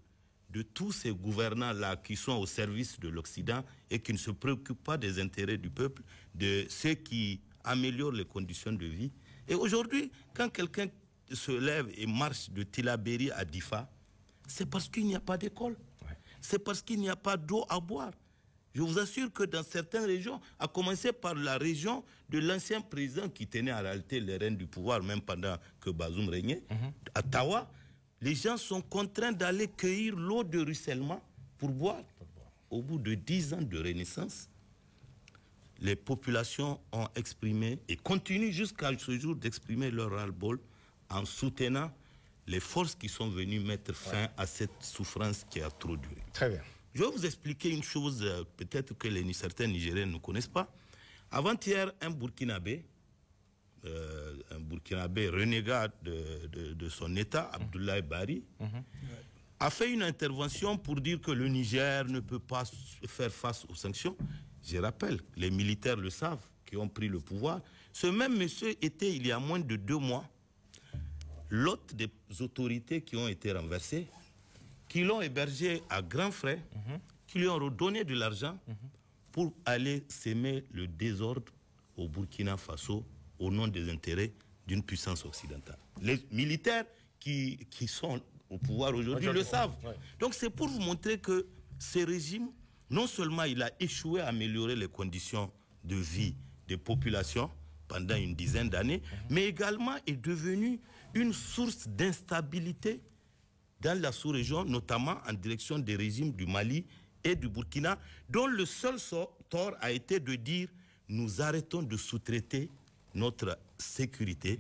de tous ces gouvernants-là qui sont au service de l'Occident et qui ne se préoccupent pas des intérêts du peuple, de ceux qui améliorent les conditions de vie. Et aujourd'hui, quand quelqu'un se lève et marche de Tillabéri à Difa, c'est parce qu'il n'y a pas d'école. C'est parce qu'il n'y a pas d'eau à boire. Je vous assure que dans certaines régions, à commencer par la région de l'ancien président qui tenait en réalité les rênes du pouvoir, même pendant que Bazoum régnait, à Tawa, les gens sont contraints d'aller cueillir l'eau de ruissellement pour boire. Au bout de 10 ans de renaissance, les populations ont exprimé et continuent jusqu'à ce jour d'exprimer leur ras-le-bol en soutenant les forces qui sont venues mettre fin à cette souffrance qui a trop duré. Très bien. Je vais vous expliquer une chose, peut-être que certains Nigériens ne connaissent pas. Avant-hier, un Burkinabé renégat de son État, Abdoulaye Bari, a fait une intervention pour dire que le Niger ne peut pas faire face aux sanctions. Je rappelle, les militaires le savent, qui ont pris le pouvoir. Ce même monsieur était, il y a moins de 2 mois, l'hôte des autorités qui ont été renversées, qui l'ont hébergé à grands frais, qui lui ont redonné de l'argent pour aller s'aimer le désordre au Burkina Faso au nom des intérêts d'une puissance occidentale. Les militaires qui sont au pouvoir aujourd'hui le savent. Donc c'est pour vous montrer que ce régime, non seulement il a échoué à améliorer les conditions de vie des populations pendant une dizaine d'années, mais également est devenu une source d'instabilité dans la sous-région, notamment en direction des régimes du Mali et du Burkina, dont le seul tort a été de dire « nous arrêtons de sous-traiter notre sécurité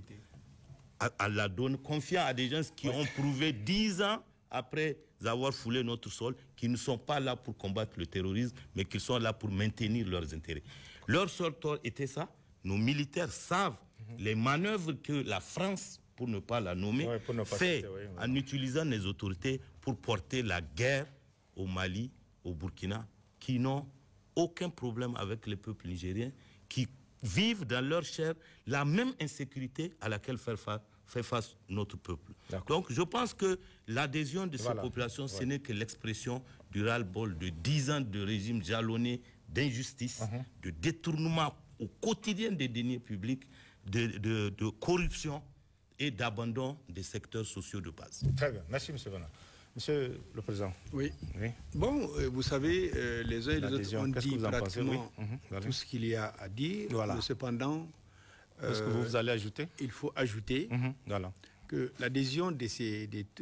à la donne, confiant à des gens qui ont prouvé 10 ans après avoir foulé notre sol, qu'ils ne sont pas là pour combattre le terrorisme, mais qu'ils sont là pour maintenir leurs intérêts. Leur seul tort était ça. Nos militaires savent les manœuvres que la France, pour ne pas la nommer, fait en utilisant les autorités pour porter la guerre au Mali, au Burkina, qui n'ont aucun problème avec les peuples nigériens, qui vivent dans leur chair la même insécurité à laquelle fait face notre peuple. Donc je pense que l'adhésion de ces populations, ce n'est que l'expression du ras-le-bol de 10 ans de régime jalonné d'injustice, de détournement au quotidien des deniers publics, de corruption et d'abandon des secteurs sociaux de base. Très bien. Merci, M. Bana. Monsieur le Président. Oui. Bon, vous savez, les uns et les autres ont dit pratiquement tout ce qu'il y a à dire. Mais cependant, est-ce que vous allez ajouter? Il faut ajouter que l'adhésion de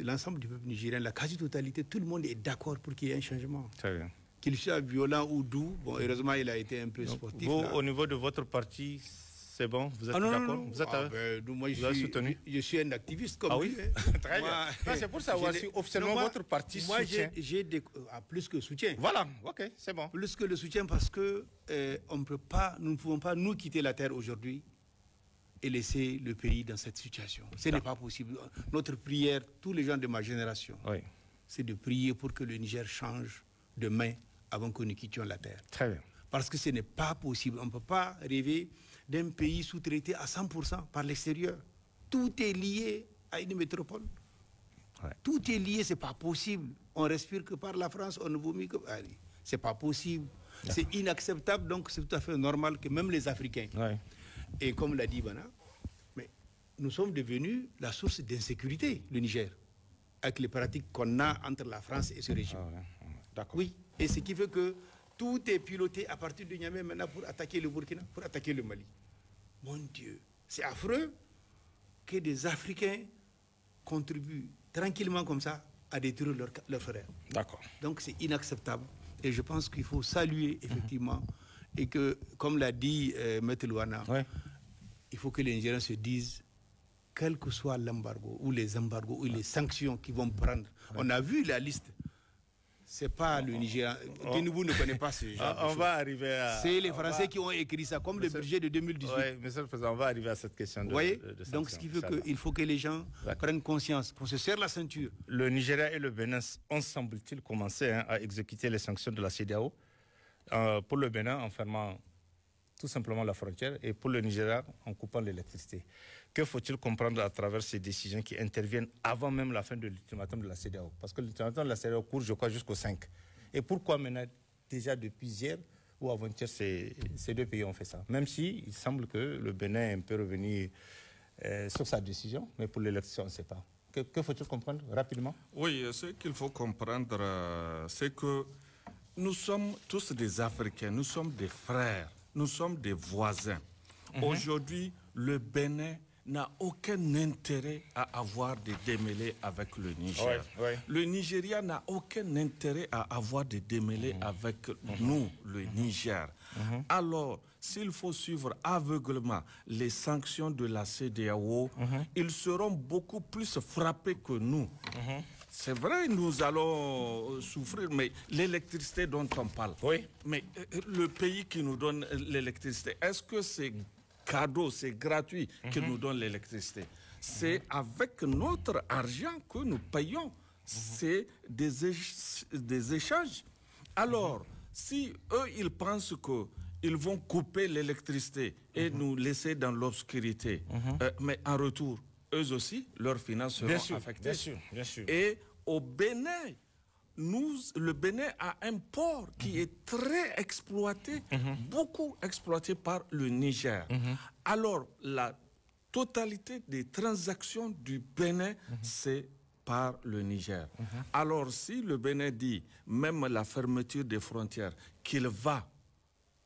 l'ensemble du peuple nigérien, la quasi-totalité, tout le monde est d'accord pour qu'il y ait un changement. Très bien. Qu'il soit violent ou doux, bon, heureusement, il a été un peu sportif. Vous, au niveau de votre parti, c'est bon, vous êtes d'accord? Vous êtes moi, soutenu? Je suis un activiste comme lui. Très bien. C'est pour savoir si officiellement votre parti soutient. Moi, j'ai plus que soutien. Voilà, ok, c'est bon. Plus que le soutien parce que nous ne pouvons pas nous quitter la terre aujourd'hui et laisser le pays dans cette situation. Ce n'est pas possible. Notre prière, tous les gens de ma génération, c'est de prier pour que le Niger change demain avant que nous quittions la terre. Très bien. Parce que ce n'est pas possible. On ne peut pas rêver d'un pays sous-traité à 100% par l'extérieur. Tout est lié à une métropole. Tout est lié, ce n'est pas possible. On respire que par la France, on ne vomit que... Ce n'est pas possible. C'est inacceptable, donc c'est tout à fait normal que même les Africains... Et comme l'a dit Bana, mais nous sommes devenus la source d'insécurité, le Niger, avec les pratiques qu'on a entre la France et ce régime. Oui, et ce qui fait que tout est piloté à partir de Niamey maintenant pour attaquer le Burkina, pour attaquer le Mali. Mon Dieu, c'est affreux que des Africains contribuent tranquillement comme ça à détruire leurs frères. D'accord. Donc c'est inacceptable. Et je pense qu'il faut saluer effectivement... Et que, comme l'a dit Maître Louana, il faut que les Nigériens se disent, quel que soit l'embargo, ou les embargos, ou les sanctions qu'ils vont prendre. On a vu la liste. Ce n'est pas le Nigerien. Tinubu ne connaît pas ce genre de choses. Va arriver à... C'est les Français qui ont écrit ça, comme le budget de 2018. Oui, Monsieur le Président, on va arriver à cette question de, voyez de sanctions. Donc, ce qui veut qu'il faut que les gens prennent conscience, qu'on se serre la ceinture. Le Nigeria et le Bénin ont, semble-t-il, commencé à exécuter les sanctions de la CEDEAO. Pour le Bénin, en fermant tout simplement la frontière, et pour le Nigeria, en coupant l'électricité. Que faut-il comprendre à travers ces décisions qui interviennent avant même la fin de l'ultimatum de la CEDEAO? Parce que l'ultimatum de la CEDEAO court, je crois, jusqu'au 5. Et pourquoi maintenant, déjà depuis hier ou avant-hier, ces deux pays ont fait ça? Même si il semble que le Bénin est un peu revenu sur sa décision, mais pour l'élection, on ne sait pas. Que faut-il comprendre rapidement? Oui, ce qu'il faut comprendre, c'est que nous sommes tous des Africains, nous sommes des frères, nous sommes des voisins. Aujourd'hui, le Bénin n'a aucun intérêt à avoir des démêlés avec le Niger. Le Nigeria n'a aucun intérêt à avoir des démêlés avec nous, le Niger. Alors, s'il faut suivre aveuglement les sanctions de la CEDEAO, ils seront beaucoup plus frappés que nous. C'est vrai, nous allons souffrir, mais l'électricité dont on parle, mais le pays qui nous donne l'électricité, est-ce que c'est cadeau, c'est gratuit qu'il nous donne l'électricité? C'est avec notre argent que nous payons. C'est des échanges. Alors, si eux, ils pensent qu'ils vont couper l'électricité et nous laisser dans l'obscurité, mais en retour, eux aussi, leurs finances seront affectées. Bien sûr. Et au Bénin, le Bénin a un port qui est très exploité, beaucoup exploité par le Niger. Alors, la totalité des transactions du Bénin, c'est par le Niger. Alors, si le Bénin dit, même la fermeture des frontières, qu'il va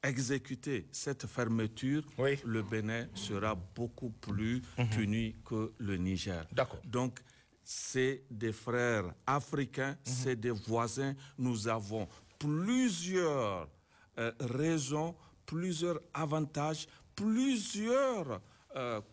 exécuter cette fermeture, le Bénin sera beaucoup plus puni que le Niger. Donc, c'est des frères africains, c'est des voisins. Nous avons plusieurs raisons, plusieurs avantages, plusieurs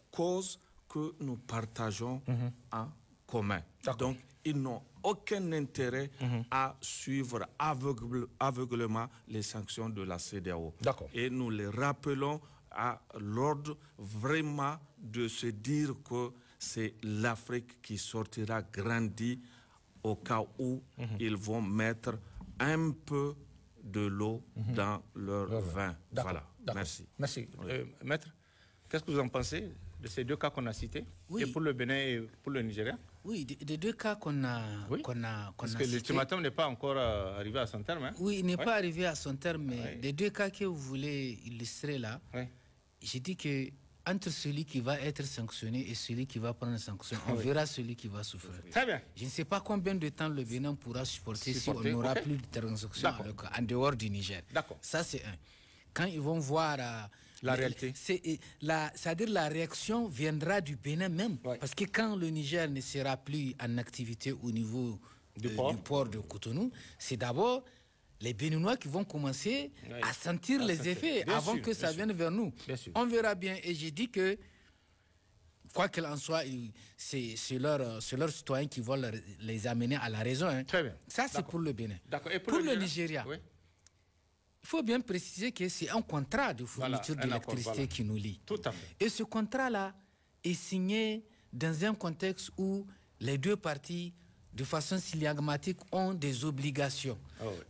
causes que nous partageons en commun. Donc, ils n'ont aucun intérêt à suivre aveuglement les sanctions de la CEDEAO. Et nous les rappelons à l'ordre vraiment de se dire que c'est l'Afrique qui sortira grandie au cas où ils vont mettre un peu de l'eau dans leur vin. Voilà, merci. Merci. Maître, qu'est-ce que vous en pensez de ces deux cas qu'on a cités, et pour le Bénin et pour le Nigeria? Oui, des deux cas qu'on a Parce que l'ultimatum n'est pas encore arrivé à son terme. Hein? Oui, il n'est pas arrivé à son terme, mais les deux cas que vous voulez illustrer là, j'ai dit que entre celui qui va être sanctionné et celui qui va prendre sanction, on verra celui qui va souffrir. Très bien. Je ne sais pas combien de temps le Bénin pourra supporter si on n'aura plus de transactions en dehors du Niger. Ça, c'est un. Quand ils vont voir la réalité, c'est-à-dire la réaction viendra du Bénin même. Parce que quand le Niger ne sera plus en activité au niveau du port de Cotonou, c'est d'abord les Béninois qui vont commencer à sentir les effets avant que ça vienne vers nous. On verra bien. Et j'ai dit que, quoi qu'il en soit, c'est leurs citoyens qui vont les amener à la raison. Hein. Très bien. Ça, c'est pour le Bénin. Et pour le Nigeria, il faut bien préciser que c'est un contrat de fourniture d'électricité qui nous lie. Tout à fait. Et ce contrat-là est signé dans un contexte où les deux parties, de façon syllagmatique, ont des obligations.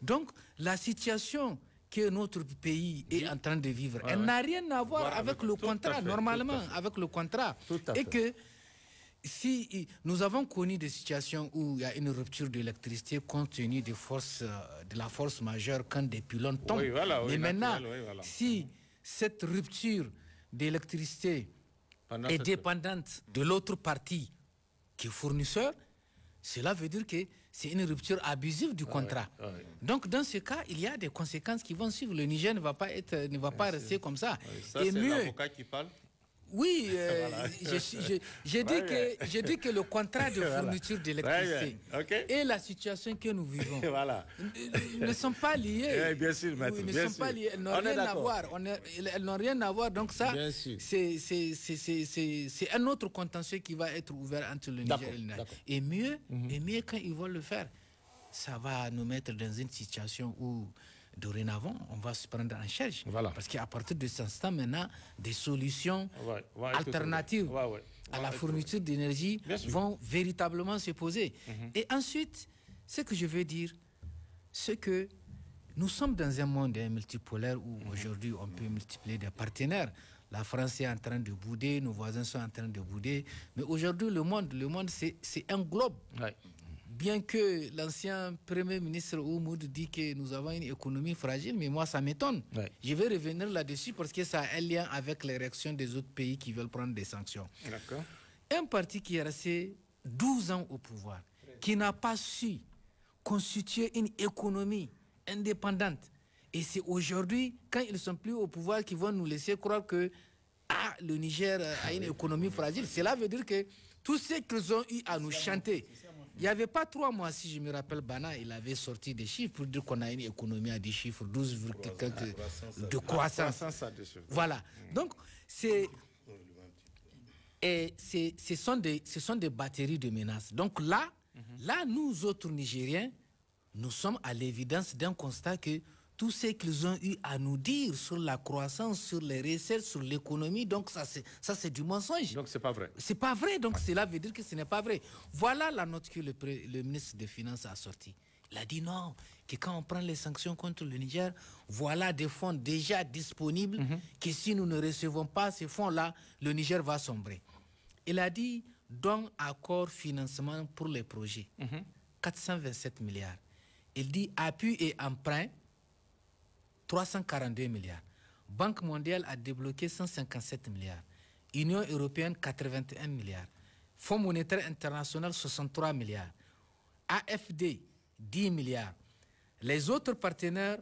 Donc, la situation que notre pays est en train de vivre, elle n'a rien à voir avec le contrat, normalement, avec le contrat. Et que si nous avons connu des situations où il y a une rupture d'électricité compte tenu de la force majeure quand des pylônes tombent. Mais maintenant, si cette rupture d'électricité est dépendante de l'autre partie qui est fournisseur, cela veut dire que c'est une rupture abusive du contrat. Donc, dans ce cas, il y a des conséquences qui vont suivre. Le Niger ne va pas rester comme ça. Et mieux, l'avocat qui parle. Oui, j'ai dit que le contrat de fourniture d'électricité et la situation que nous vivons ne sont pas liés. Bien sûr, maître. Ils ne sont pas liés. Elles n'ont rien à voir. Elles n'ont rien à voir. Donc ça, c'est un autre contentieux qui va être ouvert entre le Niger et le Niger. Et mieux quand ils vont le faire, ça va nous mettre dans une situation où dorénavant, on va se prendre en charge. Parce qu'à partir de ce instant, maintenant, des solutions alternatives à la fourniture d'énergie vont véritablement se poser. Et ensuite, ce que je veux dire, c'est que nous sommes dans un monde multipolaire où aujourd'hui, on peut multiplier des partenaires. La France est en train de bouder, nos voisins sont en train de bouder. Mais aujourd'hui, le monde c'est un globe. Bien que l'ancien Premier ministre Oumoud dit que nous avons une économie fragile, mais moi, ça m'étonne. Je vais revenir là-dessus parce que ça a un lien avec les réactions des autres pays qui veulent prendre des sanctions. Un parti qui est resté 12 ans au pouvoir, qui n'a pas su constituer une économie indépendante. Et c'est aujourd'hui, quand ils ne sont plus au pouvoir, qu'ils vont nous laisser croire que le Niger a une économie fragile. Cela veut dire que tout ce qu'ils ont eu à nous chanter, il n'y avait pas 3 mois, si je me rappelle, Bana, il avait sorti des chiffres pour dire qu'on a une économie à des chiffres, 12, de croissance. Voilà. Donc, ce sont des batteries de menaces. Donc là, nous autres Nigériens, nous sommes à l'évidence d'un constat que tout ce qu'ils ont eu à nous dire sur la croissance, sur les recettes, sur l'économie, donc ça c'est du mensonge. Donc c'est pas vrai. C'est pas vrai, donc cela veut dire que ce n'est pas vrai. Voilà la note que le ministre des Finances a sortie. Il a dit non, que quand on prend les sanctions contre le Niger, voilà des fonds déjà disponibles, que si nous ne recevons pas ces fonds-là, le Niger va sombrer. Il a dit don, accord, financement pour les projets, 427 milliards. Il dit appui et emprunt, 342 milliards. Banque mondiale a débloqué 157 milliards. Union européenne, 81 milliards. Fonds monétaire international, 63 milliards. AFD, 10 milliards. Les autres partenaires,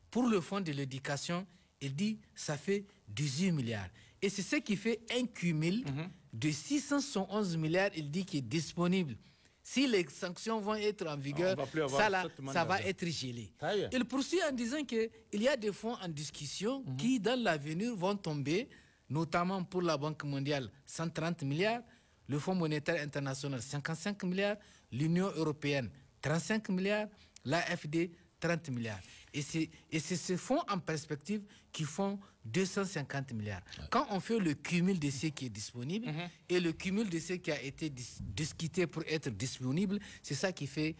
pour le fonds de l'éducation, il dit ça fait 18 milliards. Et c'est ce qui fait un cumul de 611 milliards, il dit, qui est disponible. Si les sanctions vont être en vigueur, ça va être gelé. Il poursuit en disant qu'il y a des fonds en discussion qui, dans l'avenir, vont tomber, notamment pour la Banque mondiale, 130 milliards, le Fonds monétaire international, 55 milliards, l'Union européenne, 35 milliards, l'AFD, 30 milliards. Et c'est ces fonds en perspective qui font 250 milliards. Quand on fait le cumul de ce qui est disponible et le cumul de ce qui a été discuté pour être disponible, c'est ça qui fait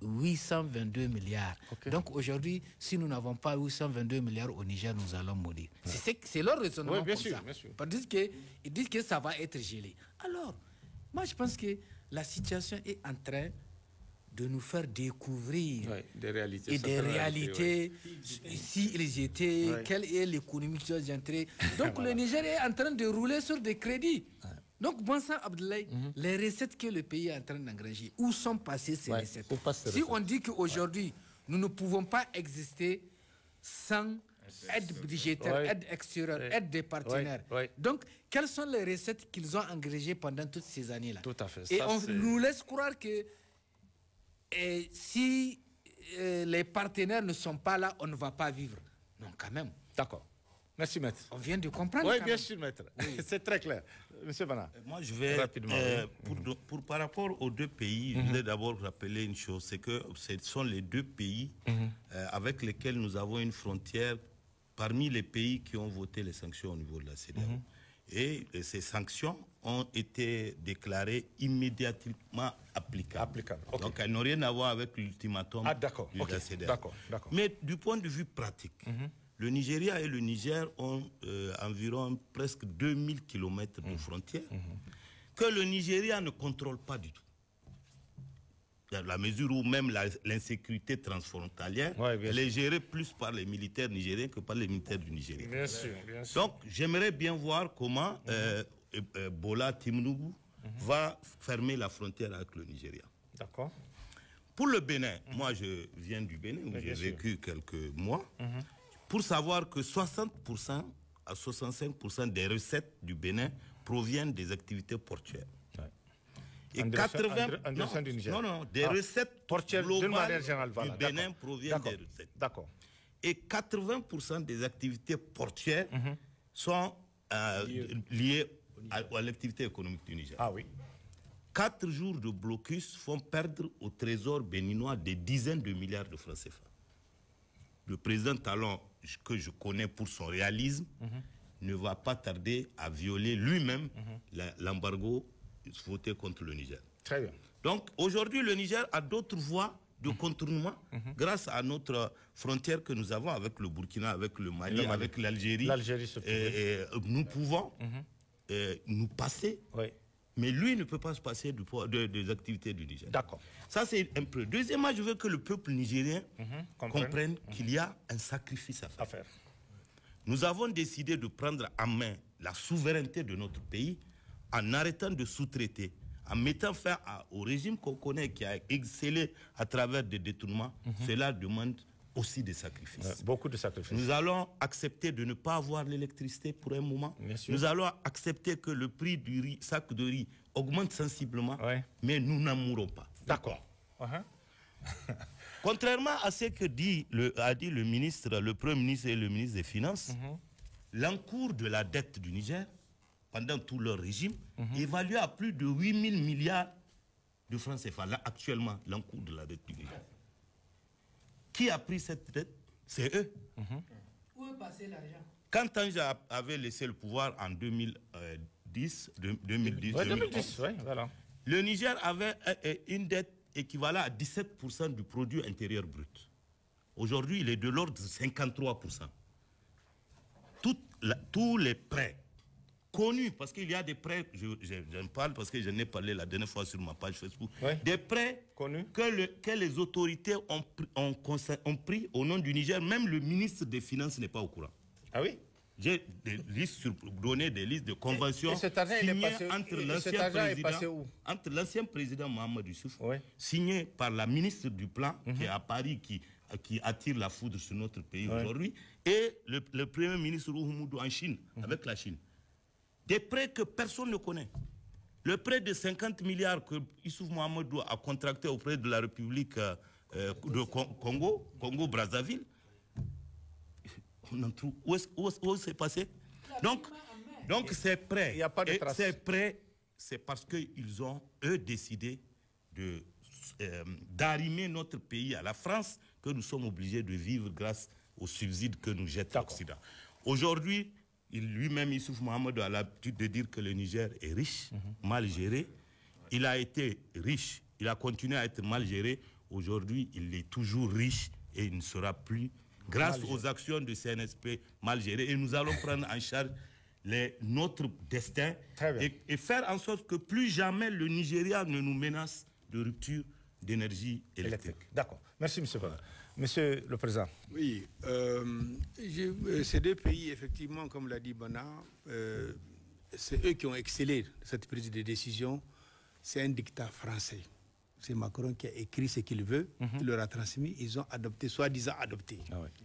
822 milliards. Donc aujourd'hui, si nous n'avons pas 822 milliards au Niger, nous allons mourir. C'est leur raisonnement comme ça. Ils disent que ça va être gelé. Alors, moi je pense que la situation est en train de nous faire découvrir des réalités, et des réalités, s'ils étaient, quelle est l'économie qui est entrée. Donc le Niger est en train de rouler sur des crédits. Donc, Bonsan Abdoulaye, les recettes que le pays est en train d'engranger, où sont passées ces recettes? Si on dit qu'aujourd'hui, nous ne pouvons pas exister sans aide budgétaire, aide extérieure, aide des partenaires. Donc, quelles sont les recettes qu'ils ont engrangées pendant toutes ces années-là? Tout à fait. Et on nous laisse croire que si les partenaires ne sont pas là, on ne va pas vivre. Non, quand même. D'accord. Merci, maître. On vient de comprendre. Oui, bien sûr, maître. Oui. C'est très clair. Monsieur Bana. Moi, je vais rapidement. Par rapport aux deux pays, je voulais d'abord rappeler une chose, c'est que ce sont les deux pays avec lesquels nous avons une frontière parmi les pays qui ont voté les sanctions au niveau de la CEDEAO. Et ces sanctions ont été déclarées immédiatement applicables. Okay. Donc elles n'ont rien à voir avec l'ultimatum de la CEDEAO. Mais du point de vue pratique, le Nigeria et le Niger ont environ presque 2000 km de frontières que le Nigeria ne contrôle pas du tout. Dans la mesure où même l'insécurité transfrontalière, elle est gérée plus par les militaires nigériens que par les militaires du Nigeria. Bien sûr, bien sûr. Donc, j'aimerais bien voir comment Bola Tinubu va fermer la frontière avec le Nigeria. D'accord. Pour le Bénin, moi je viens du Bénin où j'ai vécu quelques mois, pour savoir que 60% à 65% des recettes du Bénin proviennent des activités portuaires. Et 80 des recettes portuaires globales du Bénin proviennent des recettes. D'accord. Et 80% des activités portuaires sont liées à l'activité économique du Niger. Ah oui. 4 jours de blocus font perdre au trésor béninois des dizaines de milliards de francs CFA. Le président Talon, que je connais pour son réalisme, ne va pas tarder à violer lui-même l'embargo voté contre le Niger. Très bien. Donc aujourd'hui, le Niger a d'autres voies de contournement grâce à notre frontière que nous avons avec le Burkina, avec le Mali, avec l'Algérie. Nous pouvons nous passer, mais lui ne peut pas se passer des activités du Niger. D'accord. Ça, c'est un peu. Deuxièmement, je veux que le peuple nigérien comprenne qu'il y a un sacrifice à faire. Nous avons décidé de prendre en main la souveraineté de notre pays en arrêtant de sous-traiter, en mettant fin au régime qu'on connaît qui a excellé à travers des détournements. Cela demande aussi des sacrifices. Beaucoup de sacrifices. Nous allons accepter de ne pas avoir l'électricité pour un moment. Nous allons accepter que le prix du riz, sac de riz augmente sensiblement, mais nous n'en mourrons pas. D'accord. Contrairement à ce que a dit le ministre, le Premier ministre et le ministre des Finances, l'encours de la dette du Niger pendant tout leur régime, évalué à plus de 8 000 milliards de francs CFA. Là, actuellement, l'encours de la dette du Niger. Qui a pris cette dette? C'est eux. Où est passé l'argent? Quand Tanja avait laissé le pouvoir en 2010, voilà. Le Niger avait une dette équivalente à 17% du produit intérieur brut. Aujourd'hui, il est de l'ordre de 53%. Tous les prêts connus, parce qu'il y a des prêts, j'en parle parce que je n'ai parlé la dernière fois sur ma page Facebook, des prêts connus que les autorités ont pris au nom du Niger, même le ministre des Finances n'est pas au courant. Ah oui? J'ai donné des listes de conventions signées entre l'ancien président Mohamed Youssouf, signées par la ministre du Plan, qui est à Paris, qui attire la foudre sur notre pays aujourd'hui, et le premier ministre Rouhoumoudou en Chine, avec la Chine. Des prêts que personne ne connaît. Le prêt de 50 milliards que Youssouf Mohamedou a contracté auprès de la République de Congo-Brazzaville, où c'est passé? Donc ces prêts, il n'y a pas de trace. Ces prêts, c'est parce qu'ils ont, eux, décidé d'arrimer notre pays à la France que nous sommes obligés de vivre grâce aux subsides que nous jette l'Occident. Aujourd'hui, lui-même, Youssouf Mohamedou a l'habitude de dire que le Niger est riche, mal géré. Il a été riche, il a continué à être mal géré. Aujourd'hui, il est toujours riche et il ne sera plus, grâce aux actions de CNSP, mal géré. Et nous allons prendre en charge notre destin et faire en sorte que plus jamais le Nigeria ne nous menace de rupture d'énergie électrique. D'accord. Merci, M. Bana. Monsieur le Président. Oui, ces deux pays, effectivement, comme l'a dit Bana, c'est eux qui ont excellé cette prise de décision. C'est un dictat français. C'est Macron qui a écrit ce qu'il veut, il leur a transmis, ils ont adopté, soi-disant adopté.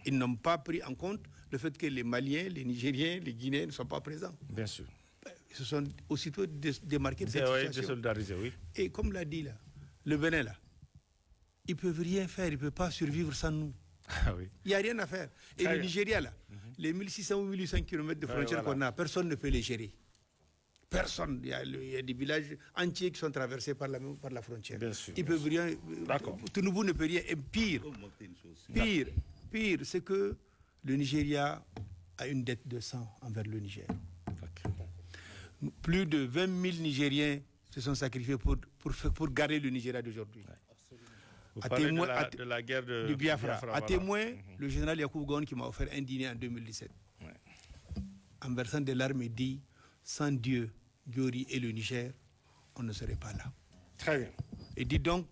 Ils n'ont pas pris en compte le fait que les Maliens, les Nigériens, les Guinéens ne sont pas présents. Bien sûr. Ils se sont aussitôt démarqués de cette situation. Désoldarisés, oui. Et comme l'a dit là, le Bénin là, ils ne peuvent rien faire, ils ne peuvent pas survivre sans nous. Ah oui. Il n'y a rien à faire. Et le Nigeria, là, les 1600 ou 1800 km de frontières qu'on a, personne ne peut les gérer. Personne. Il y a des villages entiers qui sont traversés par la frontière. Bien sûr. Ils peuvent rien. Tinubu ne peut rien. Et pire, c'est que le Nigeria a une dette de sang envers le Niger. Plus de 20 000 Nigériens se sont sacrifiés pour garder le Nigeria d'aujourd'hui. Vous parlez de la guerre de Biafra. À témoin, le général Yacoub Gowon qui m'a offert un dîner en 2017. En versant des larmes, il dit, sans Dieu, Diori et le Niger, on ne serait pas là. Très bien. Il dit donc,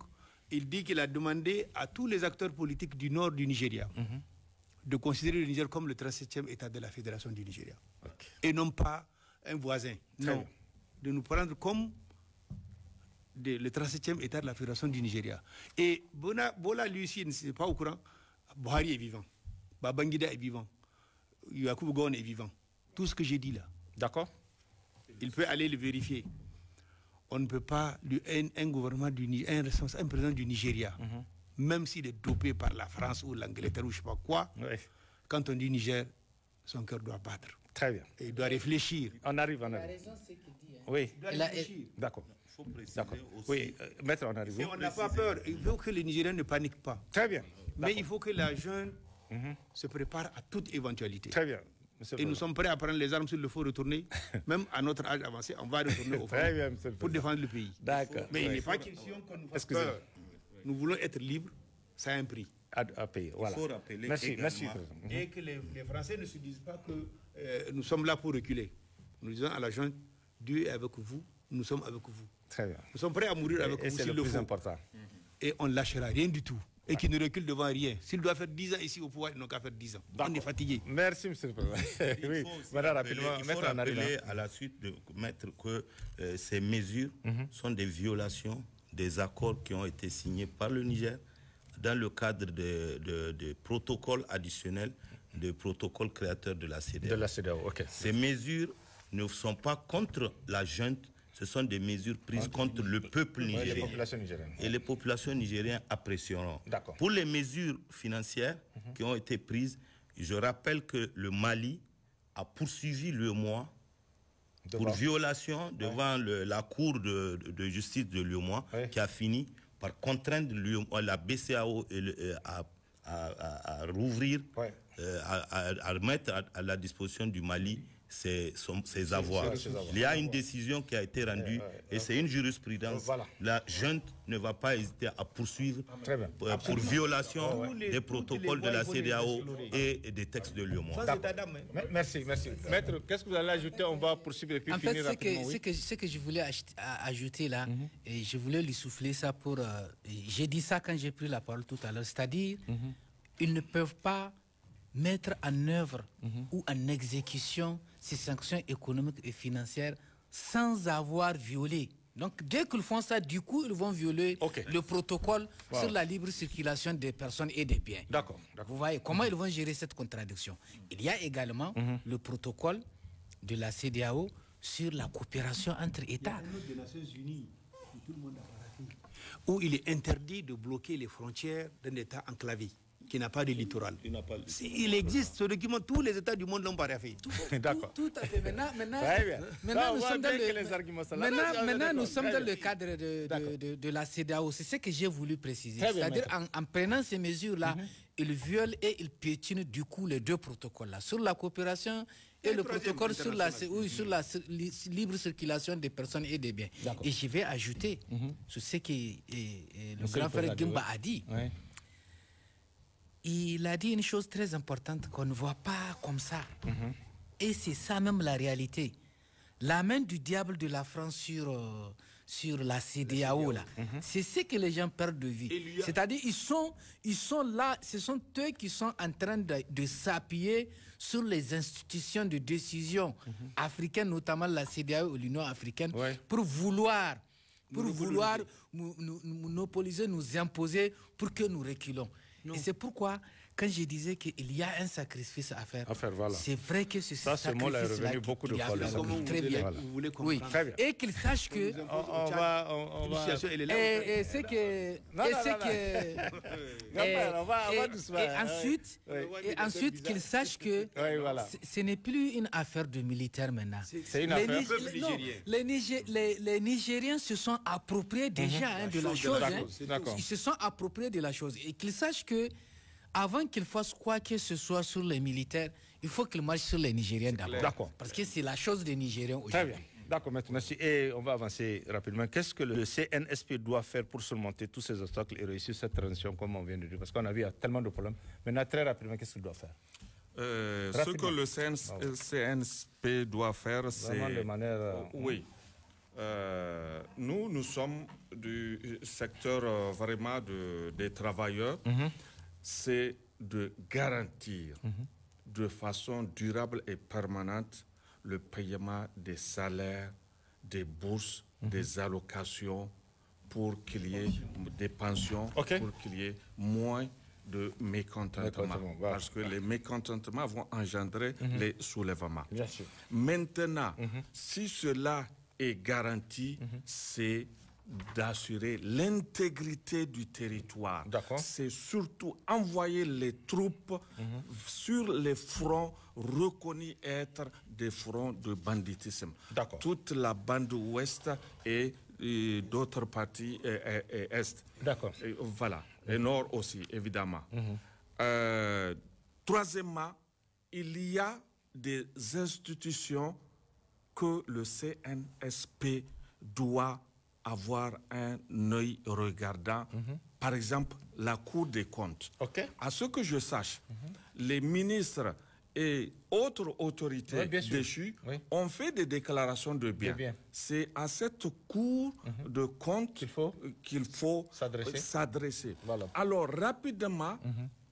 qu'il a demandé à tous les acteurs politiques du nord du Nigeria de considérer le Niger comme le 37e État de la Fédération du Nigeria. Et non pas un voisin. Non. De nous prendre comme le 37e État de la Fédération du Nigeria. Et Bola, lui aussi, n'est pas au courant. Buhari est vivant. Babangida est vivant. Yacoub Gowon est vivant. Tout ce que j'ai dit là. D'accord. Il peut aller le vérifier. On ne peut pas, un gouvernement un président du Nigeria, même s'il est dopé par la France ou l'Angleterre ou je ne sais pas quoi, quand on dit Niger, son cœur doit battre. Très bien. Et il doit réfléchir. On arrive. Il a raison, c'est qu'il dit. Hein. Oui. Il doit réfléchir. D'accord. D'accord. Oui, maître, on arrive. Et on n'a pas peur. Il faut que les Nigériens ne paniquent pas. Très bien. Mais il faut que la jeune se prépare à toute éventualité. Très bien. Et nous sommes prêts à prendre les armes s'il le faut retourner. Même à notre âge avancé, on va retourner au front pour défendre le pays. D'accord. Mais il n'est pas question qu'on nous fasse peur. Nous voulons être libres, ça a un prix. À payer. Voilà. Il faut rappeler merci. Et que les Français ne se disent pas que nous sommes là pour reculer. Nous disons à la junte, Dieu est avec vous, nous sommes avec vous. Très bien. Nous sommes prêts à mourir avec vous s'il le faut. C'est le plus important. Et on ne lâchera rien du tout. Et qui ne recule devant rien. S'il doit faire 10 ans ici au pouvoir, ils n'ont qu'à faire 10 ans. On est fatigué. Merci, monsieur le président. Oui, voilà, rapidement. Il faut rappeler à la suite de mettre que ces mesures sont des violations des accords qui ont été signés par le Niger dans le cadre de protocoles additionnels, de protocoles créateurs de la CEDEAO. De la CEDEAO, ok. Ces mesures ne sont pas contre la junte, ce sont des mesures prises contre le peuple nigérien. Les populations nigériennes. Et les populations nigériennes apprécieront. D'accord. Pour les mesures financières qui ont été prises, je rappelle que le Mali a poursuivi l'UEMOA pour violation devant la Cour de justice de l'UEMOA qui a fini par contraindre la BCEAO à rouvrir, à mettre à la disposition du Mali ses avoirs. Il y a une décision qui a été rendue et c'est une jurisprudence. La junte ne va pas hésiter à poursuivre pour violation des protocoles de la CEDEAO et des textes de l'UEMOA. Merci. Maître, qu'est-ce que vous allez ajouter? On va poursuivre et puis finir rapidement. Ce que je voulais ajouter là, et je voulais lui souffler ça pour... j'ai dit ça quand j'ai pris la parole tout à l'heure, c'est-à-dire ils ne peuvent pas mettre en œuvre ou en exécution ces sanctions économiques et financières sans avoir violé. Donc, dès qu'ils font ça, du coup, ils vont violer le protocole sur la libre circulation des personnes et des biens. D'accord. Vous voyez comment ils vont gérer cette contradiction? Il y a également le protocole de la CEDEAO sur la coopération entre États. Il y a un autre des Nations Unies, tout le monde a parafé, où il est interdit de bloquer les frontières d'un État enclavé qui n'a pas de littoral. Il existe ce document, tous les États du monde l'ont paraphé. D'accord. Tout à fait. Maintenant, nous sommes dans le cadre de la CEDEAO. C'est ce que j'ai voulu préciser. C'est-à-dire, en prenant ces mesures-là, ils violent et ils piétinent du coup les deux protocoles-là. Sur la coopération et le protocole sur la libre circulation des personnes et des biens. Et je vais ajouter sur ce que le grand frère Gimba a dit. Il a dit une chose très importante qu'on ne voit pas comme ça. Et c'est ça même la réalité. La main du diable de la France sur la CEDEAO, là, c'est ce que les gens perdent de vue. C'est-à-dire ils sont là, ce sont eux qui sont en train de s'appuyer sur les institutions de décision africaines, notamment la CEDEAO ou l'Union africaine, pour vouloir nous monopoliser, nous imposer pour que nous reculons. Et c'est pourquoi, quand je disais qu'il y a un sacrifice à faire, voilà. c'est vrai que c'est ça. Ce mot-là est revenu beaucoup de fois. Très bien. Vous voulez comprendre. Oui. Et qu'il sache que... On va... Et c'est que... Et ensuite, qu'il sache que ce n'est plus une affaire de militaires maintenant. C'est une affaire les Nigériens se sont appropriés déjà de la chose. Ils se sont appropriés de la chose. Et qu'ils sachent que avant qu'ils fassent quoi que ce soit sur les militaires, il faut qu'ils marchent sur les Nigériens d'abord. D'accord. Parce que c'est la chose des Nigériens aujourd'hui. Très bien. D'accord, maître, merci. Et on va avancer rapidement. Qu'est-ce que le CNSP doit faire pour surmonter tous ces obstacles et réussir cette transition, comme on vient de dire? Parce qu'on a vu tellement de problèmes. Maintenant, très rapidement, qu'est-ce qu'il doit faire? Ce que le CNSP doit faire, c'est... Vraiment de manière... Oui. Nous sommes du secteur vraiment des travailleurs. C'est de garantir de façon durable et permanente le paiement des salaires, des bourses, des allocations, pour qu'il y ait des pensions, pour qu'il y ait moins de mécontentement. Parce que les mécontentements vont engendrer les soulèvements. Bien sûr. Maintenant, si cela est garanti, c'est d'assurer l'intégrité du territoire. C'est surtout envoyer les troupes sur les fronts reconnus être des fronts de banditisme. Toute la bande ouest et d'autres parties est. D'accord. Voilà. Et nord aussi, évidemment. Troisièmement, il y a des institutions que le CNSP doit avoir un œil regardant. Par exemple, la Cour des comptes. À ce que je sache, les ministres et autres autorités déchues ont fait des déclarations de biens. C'est à cette Cour de compte qu'il faut s'adresser. Voilà. Alors, rapidement,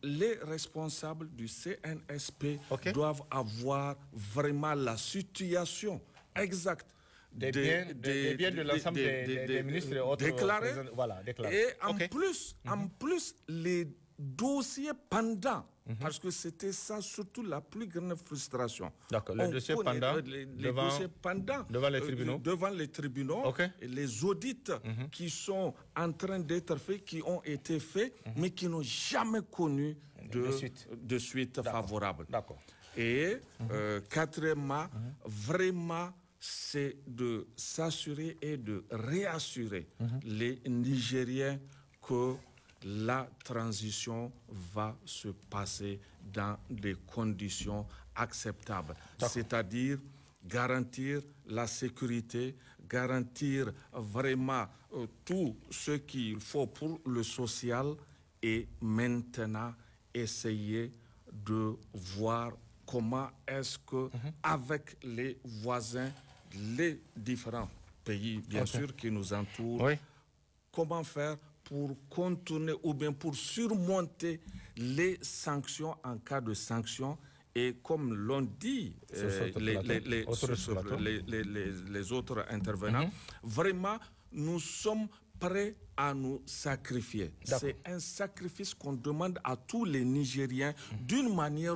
les responsables du CNSP doivent avoir vraiment la situation exacte des biens de l'ensemble des ministres et autres déclarés. Et en Mhm. plus, les dossiers pendants, parce que c'était ça surtout la plus grande frustration. D'accord, les dossiers pendants devant les tribunaux. Devant les tribunaux, et les audits qui sont en train d'être faits, qui ont été faits, mais qui n'ont jamais connu de suite favorable. Et quatrièmement, vraiment, c'est de s'assurer et de réassurer les Nigériens que la transition va se passer dans des conditions acceptables. C'est-à-dire garantir la sécurité, garantir vraiment tout ce qu'il faut pour le social et maintenant essayer de voir comment est-ce que, avec les voisins, les différents pays, bien sûr, qui nous entourent, comment faire pour contourner ou bien pour surmonter les sanctions en cas de sanctions. Et comme l'ont dit les autres intervenants, vraiment, nous sommes prêts à nous sacrifier. C'est un sacrifice qu'on demande à tous les Nigériens d'une manière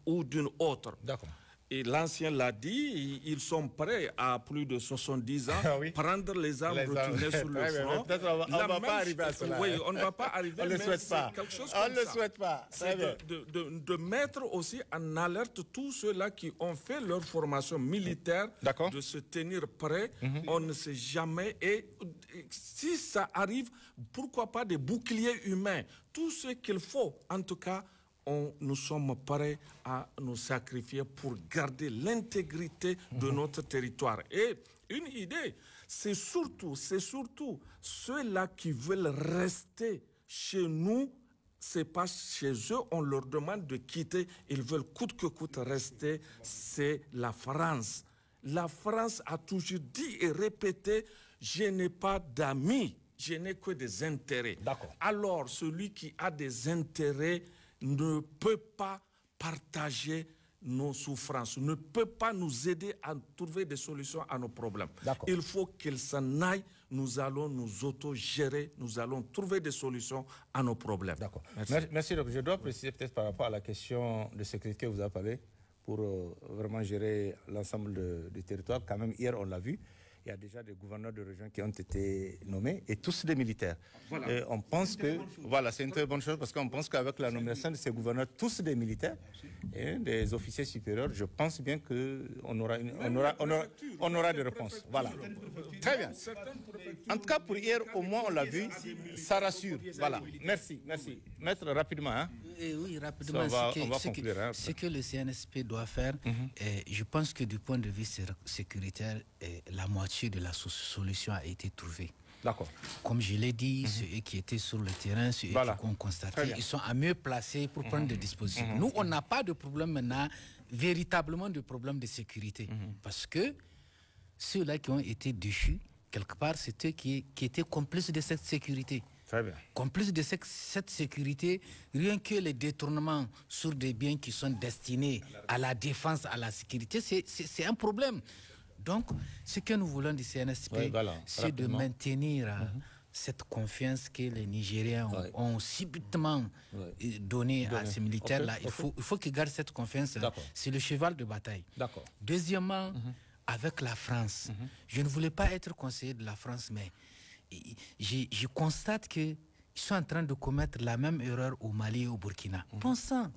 ou d'une autre. Et l'ancien l'a dit, ils sont prêts à plus de 70 ans prendre les armes retournées sur le front. On ne va pas arriver à cela. Oui, on ne va pas arriver. On ne le souhaite pas. On ne le souhaite pas. C'est de mettre aussi en alerte tous ceux-là qui ont fait leur formation militaire, de se tenir prêts. On ne sait jamais. Et si ça arrive, pourquoi pas des boucliers humains. Tout ce qu'il faut, en tout cas, nous sommes prêts à nous sacrifier pour garder l'intégrité de notre territoire. Et une idée, c'est surtout ceux-là qui veulent rester chez nous. C'est pas chez eux, on leur demande de quitter. Ils veulent coûte que coûte rester. C'est la France. La France a toujours dit et répété, je n'ai pas d'amis, je n'ai que des intérêts. Alors, celui qui a des intérêts ne peut pas partager nos souffrances, ne peut pas nous aider à trouver des solutions à nos problèmes. Il faut qu'il s'en aille. nous allons nous auto-gérer, nous allons trouver des solutions à nos problèmes. D'accord. Merci. Donc, je dois préciser peut-être par rapport à la question de sécurité que vous avez parlé, pour vraiment gérer l'ensemble du territoire. Quand même, hier, on l'a vu, il y a déjà des gouverneurs de région qui ont été nommés, et tous des militaires. Voilà. Et on pense que, voilà, c'est une très bonne chose, parce qu'on pense qu'avec la nomination de ces gouverneurs, tous des militaires, et des officiers supérieurs, je pense bien qu'on aura, on aura des réponses. Voilà. Très bien. En tout cas, pour hier, au moins, on l'a vu, ça rassure. Voilà. Merci. Maître, rapidement. Hein. Oui, rapidement. Ce que le CNSP doit faire, je pense que du point de vue sécuritaire, la moitié de la solution a été trouvée. D'accord. Comme je l'ai dit, ceux qui étaient sur le terrain, ceux qui ont constaté, ils sont à mieux placés pour prendre des dispositions. Nous, on n'a pas de problème maintenant, véritablement de problème de sécurité. Parce que ceux-là qui ont été déchus, quelque part, c'est eux qui étaient complices de cette sécurité. Très bien. Complices de cette sécurité, rien que les détournements sur des biens qui sont destinés à la défense, à la sécurité, c'est un problème. Donc, ce que nous voulons du CNSP, c'est de maintenir cette confiance que les Nigériens ont subitement donnée à ces militaires-là. Il faut qu'ils gardent cette confiance. C'est le cheval de bataille. Deuxièmement, avec la France, je ne voulais pas être conseiller de la France, mais je constate qu'ils sont en train de commettre la même erreur au Mali et au Burkina. Bon sang,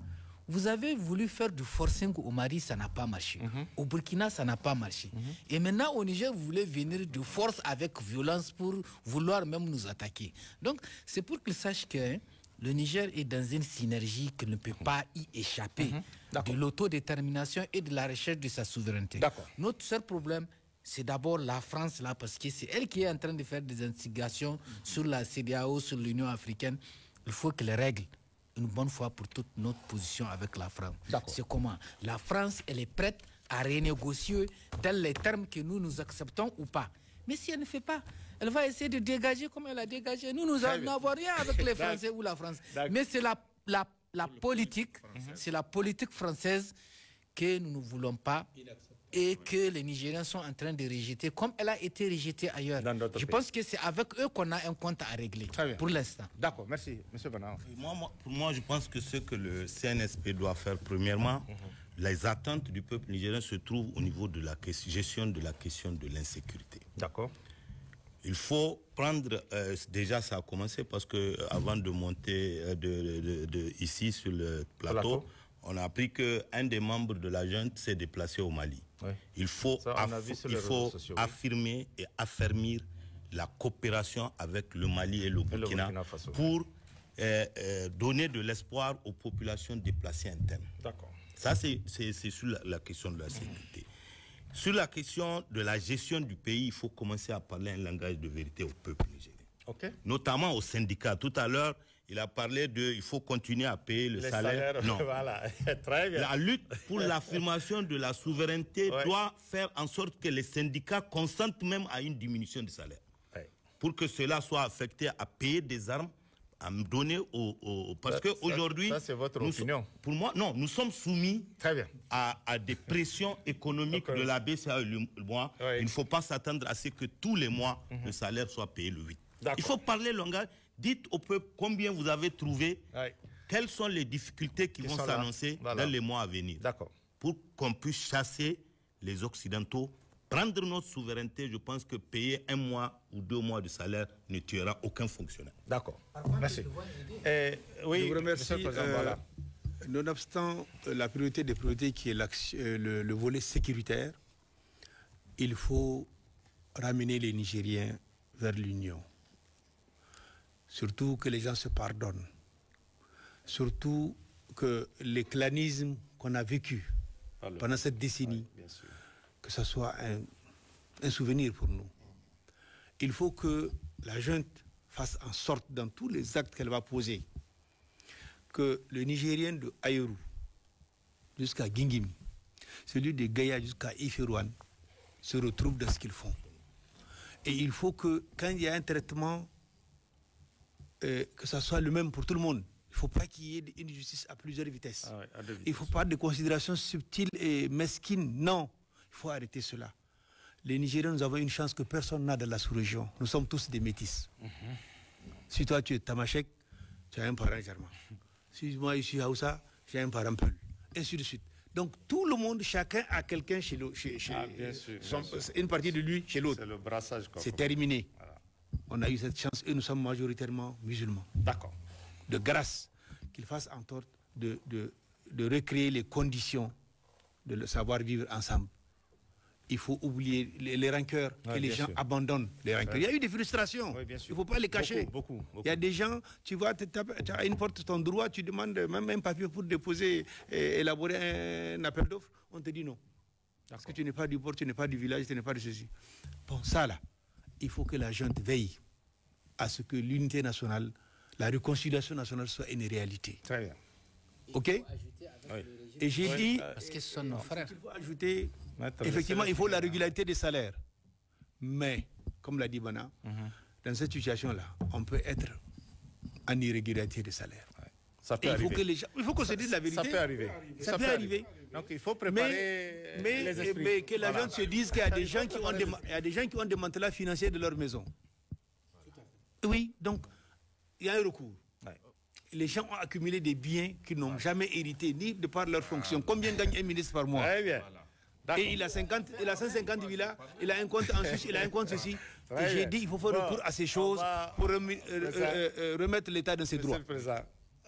vous avez voulu faire du forcing au Mali, ça n'a pas marché. Au Burkina, ça n'a pas marché. Et maintenant, au Niger, vous voulez venir de force avec violence pour vouloir même nous attaquer. Donc, c'est pour qu'ils sachent que le Niger est dans une synergie qui ne peut pas y échapper de l'autodétermination et de la recherche de sa souveraineté. Notre seul problème, c'est d'abord la France, là, parce que c'est elle qui est en train de faire des instigations sur la CEDEAO, sur l'Union africaine. Il faut qu'elle règle une bonne fois pour toute notre position avec la France. C'est comment? La France, elle est prête à renégocier dans les termes que nous acceptons ou pas. Mais si elle ne fait pas, elle va essayer de dégager comme elle a dégagé. Nous n'avons rien avec les Français ou la France. Mais c'est la politique, c'est la politique française que nous ne voulons pas et que les Nigériens sont en train de rejeter, comme elle a été rejetée ailleurs. Je pense que c'est avec eux qu'on a un compte à régler, pour l'instant. D'accord, merci. Monsieur Banao. Pour moi, je pense que ce que le CNSP doit faire, premièrement, les attentes du peuple nigérien se trouvent au niveau de la gestion de la question de l'insécurité. D'accord. Il faut prendre, déjà ça a commencé parce que avant de monter ici sur le plateau, on a appris qu'un des membres de la junte s'est déplacé au Mali. Il faut affirmer et affermir la coopération avec le Mali et le Burkina pour donner de l'espoir aux populations déplacées internes. D'accord. Ça, c'est sur la question de la sécurité. Sur la question de la gestion du pays, il faut commencer à parler un langage de vérité au peuple nigérien. Notamment aux syndicats. Tout à l'heure, il a parlé il faut continuer à payer le salaire. Non. Voilà. Très bien. La lutte pour l'affirmation de la souveraineté doit faire en sorte que les syndicats consentent même à une diminution du salaire. Pour que cela soit affecté à payer des armes, à me donner parce qu'aujourd'hui... Ça, c'est votre opinion. Pour moi, non, nous sommes soumis à des pressions économiques de la BCAE le mois. Il ne faut pas s'attendre à ce que tous les mois, le salaire soit payé le 8. Il faut parler langage. Dites au peuple combien vous avez trouvé, quelles sont les difficultés qui vont s'annoncer dans les mois à venir. Pour qu'on puisse chasser les Occidentaux, prendre notre souveraineté. Je pense que payer 1 mois ou 2 mois de salaire ne tuera aucun fonctionnaire. D'accord. Merci. Je vous remercie. Nonobstant la priorité des priorités qui est le volet sécuritaire, il faut ramener les Nigériens vers l'union. Surtout que les gens se pardonnent. Surtout que les clanismes qu'on a vécu pendant cette décennie, que ce soit un souvenir pour nous. Il faut que la junte fasse en sorte, dans tous les actes qu'elle va poser, que le Nigérien de Ayoru jusqu'à Gingimi, celui de Gaïa jusqu'à Ifirouane, se retrouve dans ce qu'ils font. Et il faut que, quand il y a un traitement, que ça soit le même pour tout le monde. Il ne faut pas qu'il y ait une justice à plusieurs vitesses. Il ne faut pas de considérations subtiles et mesquines. Non, il faut arrêter cela. les Nigériens, nous avons une chance que personne n'a dans la sous-région. Nous sommes tous des métis. Si toi, tu es Tamashek, tu as un parent germain. Si moi, je suis Haoussa, j'ai un parent Peul. Ainsi de suite. Donc, tout le monde, chacun a quelqu'un chez l'autre. Une partie de lui chez l'autre. C'est le brassage. C'est terminé. Voilà. On a eu cette chance et nous sommes majoritairement musulmans. D'accord. De grâce qu'ils fassent en sorte de recréer les conditions de le savoir vivre ensemble. Il faut oublier les rancœurs, que les gens abandonnent les rancœurs. Il y a eu des frustrations, il ne faut pas les cacher. Beaucoup. Il y a des gens, tu vois, tu as une porte ton droit, tu demandes même un papier pour déposer, élaborer un appel d'offres, on te dit non. Parce que tu n'es pas du port, tu n'es pas du village, tu n'es pas de ceci. Bon, ça là, il faut que la junte veille à ce que l'unité nationale, la réconciliation nationale soit une réalité. Très bien. OK? Oui. Et j'ai dit, parce que ce sont nos frères. il faut ajouter, effectivement, il faut la régularité des salaires. Mais, comme l'a dit Bana, dans cette situation-là, on peut être en irrégularité des salaires. Ça peut arriver. Il faut qu'on se dise la vérité. Ça peut arriver. Ça peut arriver. Donc il faut préparer les esprits. Mais que la gente se dise qu'il y a des gens qui ont des mantelats financiers de leur maison. Oui, donc il y a un recours. Les gens ont accumulé des biens qu'ils n'ont jamais hérités, ni de par leur fonction. Combien gagne un ministre par mois? Très bien. Et il a 150 villas, il a un compte en Suisse, il a un compte ceci. Et j'ai dit, il faut faire recours à ces choses pour remettre l'État dans ses droits.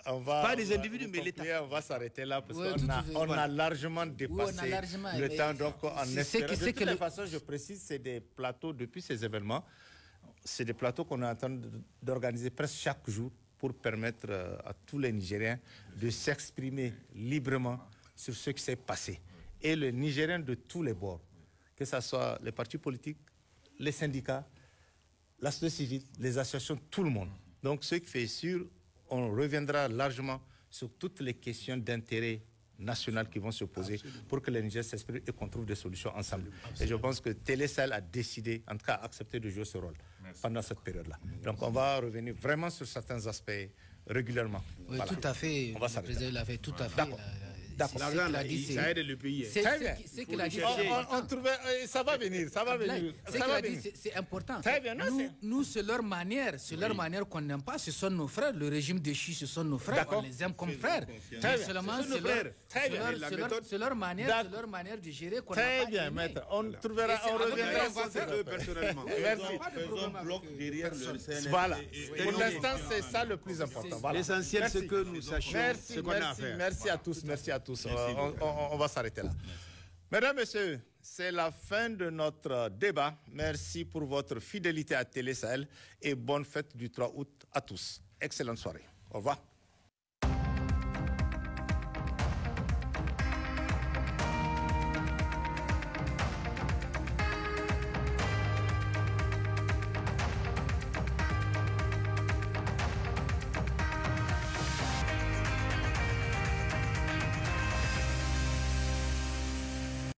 Pas des individus, mais l'État. On va s'arrêter là parce qu'on a largement dépassé le temps. Donc, en espérant. De toutes les façons, je précise, c'est des plateaux, depuis ces événements, c'est des plateaux qu'on est en train d'organiser presque chaque jour pour permettre à tous les Nigériens de s'exprimer librement sur ce qui s'est passé. Et les Nigériens de tous les bords, que ce soit les partis politiques, les syndicats, la société civile, les associations, tout le monde. Donc, ce qui fait sûr, on reviendra largement sur toutes les questions d'intérêt national qui vont se poser pour que les Nigériens s'expriment et qu'on trouve des solutions ensemble. Et je pense que Télé Sahel a décidé, en tout cas, accepté de jouer ce rôle pendant cette période-là. Donc, on va revenir vraiment sur certains aspects régulièrement. Oui, voilà. tout à fait. On va s'arrêter. Le président l'a fait tout à fait. D'accord. L'argent, ça aide le pays. Très bien. On trouvait, ça va venir, ça va venir. C'est important. Très bien. Nous, c'est leur manière, qu'on n'aime pas. Ce sont nos frères. Le régime déchu, ce sont nos frères. On les aime comme frères. Seulement, c'est leur manière de gérer qu'on n'a pas. Très bien, maître. On reviendra sur eux personnellement. Merci. Faisons bloc derrière le CNRD. Voilà. Pour l'instant, c'est ça le plus important. L'essentiel, c'est que nous sachions ce qu'on a à faire. Merci à tous. Merci à tous. On va s'arrêter là. Mesdames, Messieurs, c'est la fin de notre débat. Merci pour votre fidélité à Télé Sahel et bonne fête du 3 août à tous. Excellente soirée. Au revoir.